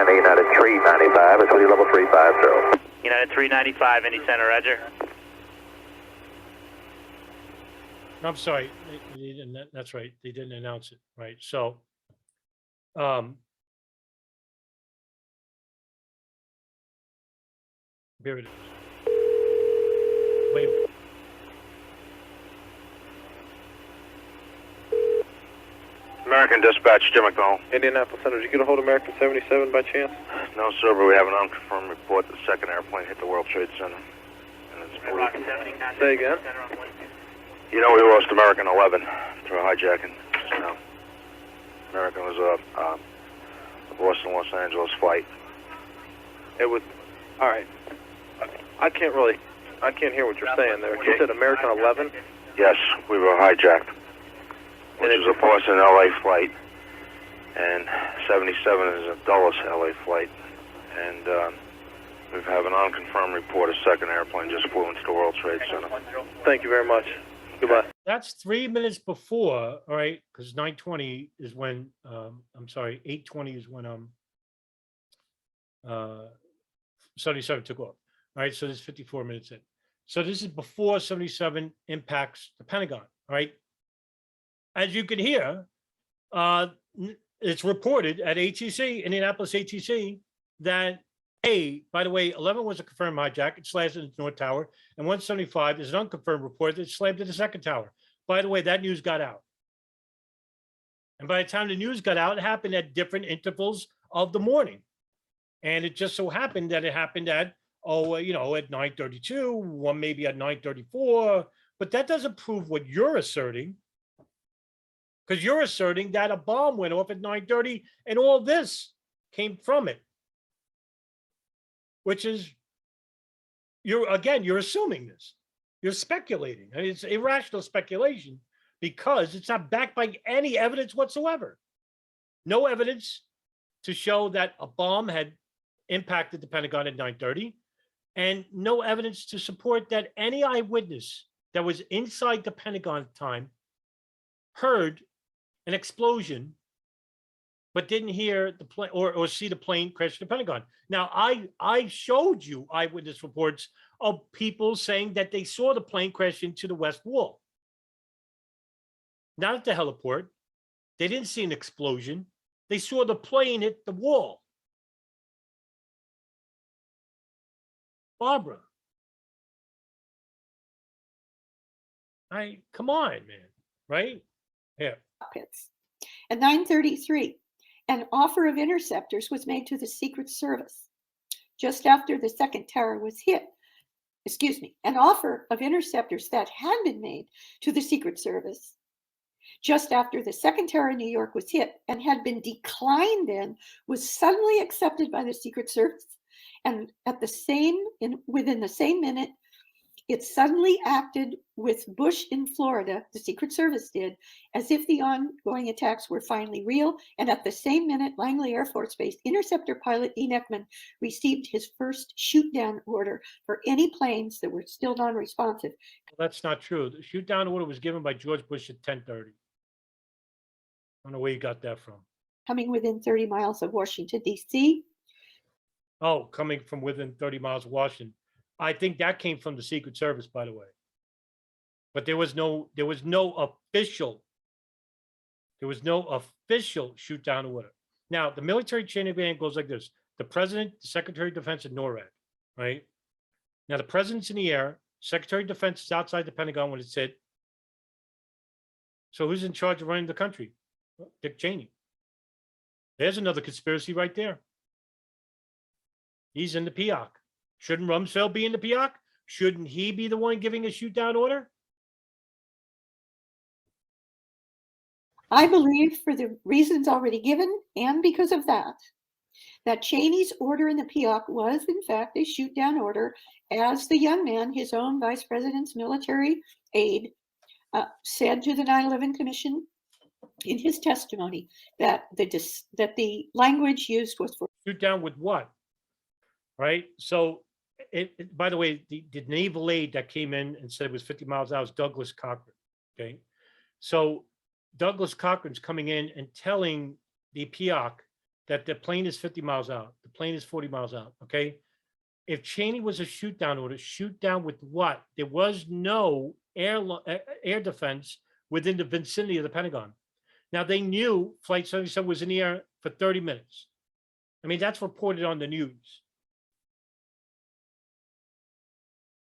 United 395, it's level 350. United 395, Indy Center, roger. I'm sorry, they didn't, that's right, they didn't announce it, right? So, here it is. Wait. American Dispatch, Jim McDonald. Indianapolis Center, did you get a hold of American 77 by chance? No, sir, but we have an unconfirmed report that the second airplane hit the World Trade Center. And it's Say again? You know, we lost American 11 through hijacking. You know, American was a Boston, Los Angeles flight. It was, all right. I can't hear what you're saying there. You said American 11? Yes, we were hijacked, which was a Boston, LA flight. And 77 is a Dulles, LA flight. And we have an unconfirmed report a second airplane just flew into the World Trade Center. Thank you very much. Goodbye. That's 3 minutes before, all right, because 9:20 is when, 8:20 is when 77 took off. All right, so this is 54 minutes in. So this is before 77 impacts the Pentagon, all right? As you can hear, it's reported at ATC, Indianapolis ATC, that, by the way, 11 was a confirmed hijack. It slammed into the North Tower. And 175 is an unconfirmed report that it slammed into the second tower. By the way, that news got out. And by the time the news got out, it happened at different intervals of the morning. And it just so happened that it happened at, at 9:32, one maybe at 9:34. But that doesn't prove what you're asserting. Because you're asserting that a bomb went off at 9:30 and all this came from it. Which is, you're assuming this. You're speculating. I mean, it's irrational speculation because it's not backed by any evidence whatsoever. No evidence to show that a bomb had impacted the Pentagon at 9:30, and no evidence to support that any eyewitness that was inside the Pentagon at the time heard an explosion but didn't hear the plane or see the plane crash the Pentagon. Now, I showed you eyewitness reports of people saying that they saw the plane crash into the West Wall. Not at the heliport. They didn't see an explosion. They saw the plane hit the wall. Barbara. Come on, man. Right? Yeah. Cockpits. At 9:33, an offer of interceptors was made to the Secret Service just after the second tower was hit. An offer of interceptors that had been made to the Secret Service just after the second tower in New York was hit and had been declined then was suddenly accepted by the Secret Service. And within the same minute, it suddenly acted with Bush in Florida, the Secret Service did, as if the ongoing attacks were finally real. And at the same minute, Langley Air Force Base interceptor pilot Dean Eckman received his first shoot-down order for any planes that were still non-responsive. That's not true. The shoot-down order was given by George Bush at 10:30. I don't know where you got that from. Coming within 30 miles of Washington, D.C. Oh, coming from within 30 miles of Washington. I think that came from the Secret Service, by the way. But there was no official shoot down order. Now, the military chain of command goes like this: the president, the Secretary of Defense, and NORAD, right? Now, the president's in the air, Secretary of Defense is outside the Pentagon when it's hit. So who's in charge of running the country? Well, Dick Cheney. There's another conspiracy right there. He's in the PIOC. Shouldn't Rumsfeld be in the PIOC? Shouldn't he be the one giving a shoot down order? I believe, for the reasons already given, and because of that Cheney's order in the PIOC was, in fact, a shoot-down order, as the young man, his own vice president's military aide, said to the 9/11 Commission in his testimony that the language used was for shoot down with what? Right? So, by the way, the naval aide that came in and said it was 50 miles out was Douglas Cochran. Okay. So Douglas Cochran's coming in and telling the PIOC that the plane is 50 miles out. The plane is 40 miles out. Okay. If Cheney was a shoot down order, shoot down with what? There was no air defense within the vicinity of the Pentagon. Now, they knew Flight 77 was in the air for 30 minutes. I mean, that's reported on the news.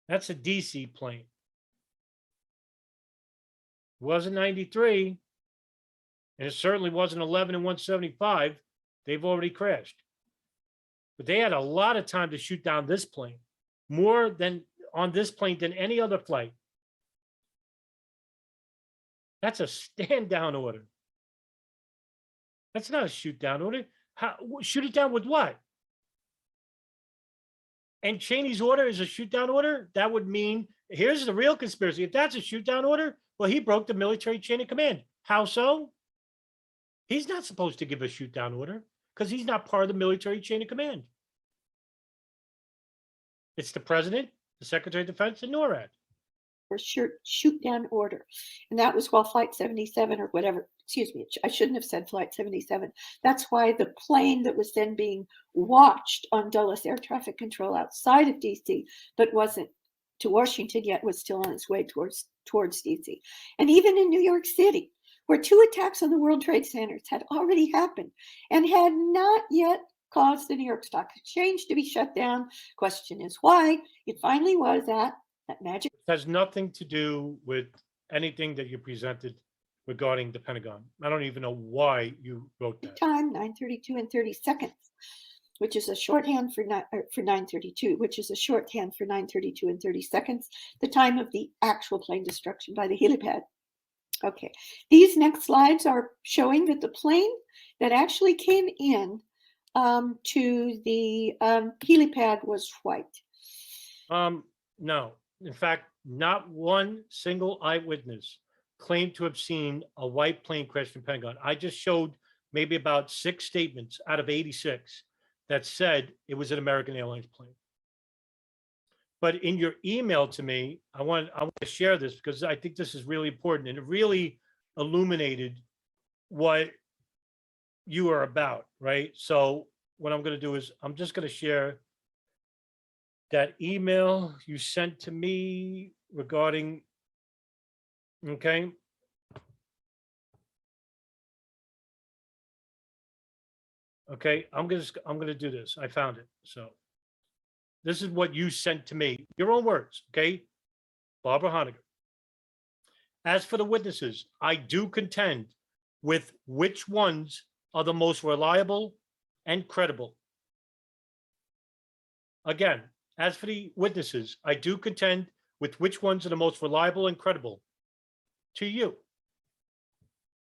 That's a DC plane. It wasn't 93. And it certainly wasn't 11 and 175. They've already crashed. But they had a lot of time to shoot down this plane, more than on this plane than any other flight. That's a stand down order. That's not a shoot down order. How, shoot it down with what? And Cheney's order is a shoot down order? That would mean, here's the real conspiracy. If that's a shoot down order, well, he broke the military chain of command. How so? He's not supposed to give a shoot down order because he's not part of the military chain of command. It's the president, the secretary of defense, and NORAD. Or shoot down order. And that was while Flight 77 or whatever, excuse me, I shouldn't have said Flight 77. That's why the plane that was then being watched on Dulles Air Traffic Control outside of DC, but wasn't to Washington yet, was still on its way towards DC. And even in New York City, where 2 attacks on the World Trade Centers had already happened and had not yet caused the New York Stock Exchange to be shut down. Question is why. It finally was at that magic. It has nothing to do with anything that you presented regarding the Pentagon. I don't even know why you wrote that. Time 9:32 and 30 seconds, which is a shorthand for 9:32, which is a shorthand for 9:32 and 30 seconds, the time of the actual plane destruction by the helipad. Okay, these next slides are showing that the plane that actually came in to the helipad was white. No, in fact, not one single eyewitness claimed to have seen a white plane crash in Pentagon. I just showed maybe about 6 statements out of 86 that said it was an American Airlines plane. But in your email to me, I want to share this because I think this is really important, and it really illuminated what you are about, right? So what I'm going to do is I'm just going to share that email you sent to me regarding, okay? Okay, I'm going to do this. I found it. So this is what you sent to me, your own words, okay? Barbara Honegger. As for the witnesses, I do contend with which ones are the most reliable and credible. Again, as for the witnesses, I do contend with which ones are the most reliable and credible to you.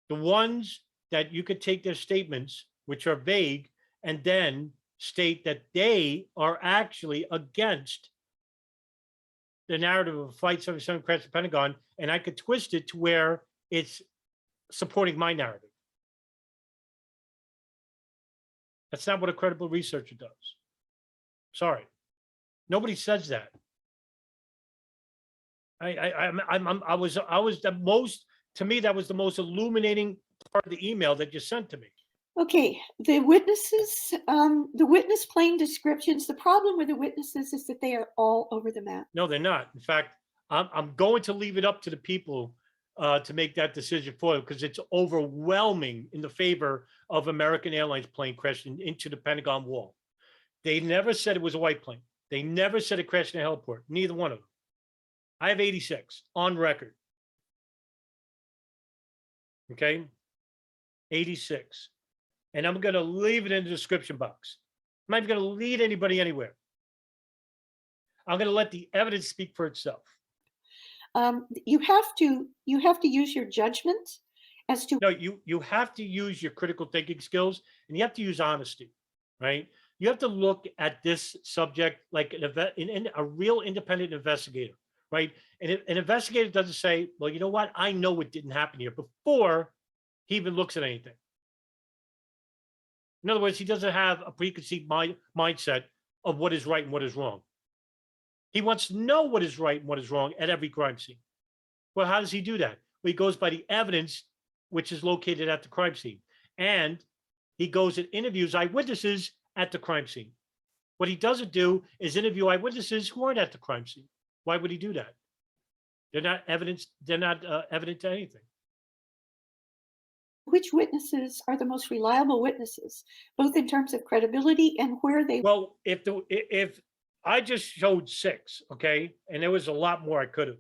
The ones that you could take their statements, which are vague, and then state that they are actually against the narrative of Flight 77 crash at Pentagon, and I could twist it to where it's supporting my narrative. That's not what a credible researcher does. Sorry, nobody says that. I was the most, to me, that was the most illuminating part of the email that you sent to me. Okay, the witnesses, the witness plane descriptions, the problem with the witnesses is that they are all over the map. No, they're not. In fact, I'm going to leave it up to the people to make that decision for them because it's overwhelming in the favor of American Airlines plane crashing into the Pentagon wall. They never said it was a white plane. They never said it crashed in a heliport. Neither one of them. I have 86 on record. Okay, 86. And I'm going to leave it in the description box. I'm not even going to lead anybody anywhere. I'm going to let the evidence speak for itself. You have to use your judgment as to. No, you have to use your critical thinking skills, and you have to use honesty, right? You have to look at this subject like a real independent investigator, right? And an investigator doesn't say, well, you know what? I know what didn't happen here before he even looks at anything. In other words, he doesn't have a preconceived mindset of what is right and what is wrong. He wants to know what is right and what is wrong at every crime scene. Well, how does he do that? Well, he goes by the evidence which is located at the crime scene. And he goes and interviews eyewitnesses at the crime scene. What he doesn't do is interview eyewitnesses who aren't at the crime scene. Why would he do that? They're not evidence. They're not evident to anything. Which witnesses are the most reliable witnesses, both in terms of credibility and where they. Well, if I just showed 6, okay, and there was a lot more I could have,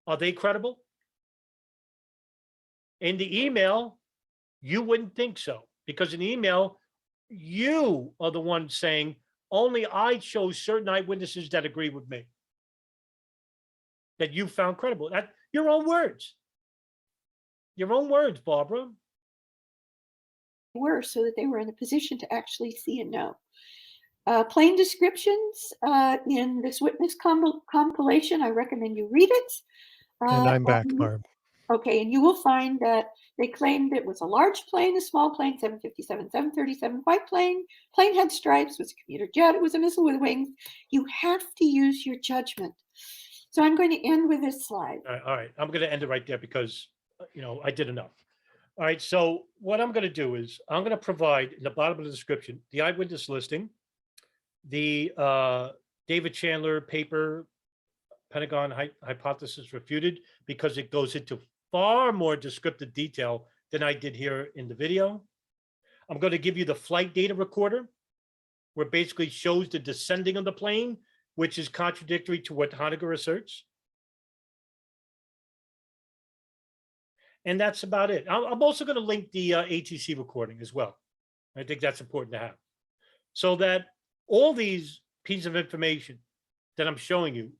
are they credible? In the email, You wouldn't think so, because in the email, you are the one saying, only I chose certain eyewitnesses that agree with me, that you found credible. That your own words. Your own words, Barbara. Were so that they were in a position to actually see and know. Plain descriptions in this witness compilation. I recommend you read it. And I'm back, Barb. Okay, and you will find that they claimed it was a large plane, a small plane, 757, 737, white plane. Plane had stripes, was a commuter jet, it was a missile with wings. You have to use your judgment. So I'm going to end with this slide. All right. I'm going to end it right there because, I did enough. All right. So what I'm going to do is I'm going to provide in the bottom of the description, the eyewitness listing, the David Chandler paper, Pentagon hypothesis refuted, because it goes into far more descriptive detail than I did here in the video. I'm going to give you the flight data recorder, where it basically shows the descending of the plane, which is contradictory to what Honegger asserts. And that's about it. I'm also going to link the ATC recording as well. I think that's important to have, so that all these pieces of information that I'm showing you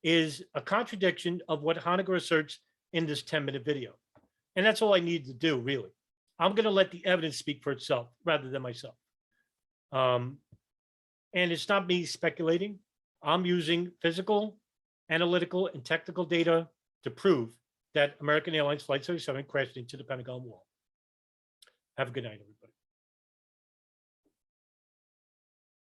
is a contradiction of what Honegger asserts in this 10-minute video. And that's all I need to do, really. I'm going to let the evidence speak for itself rather than myself. And it's not me speculating. I'm using physical, analytical, and technical data to prove that American Airlines Flight 77 crashed into the Pentagon wall. Have a good night, everybody.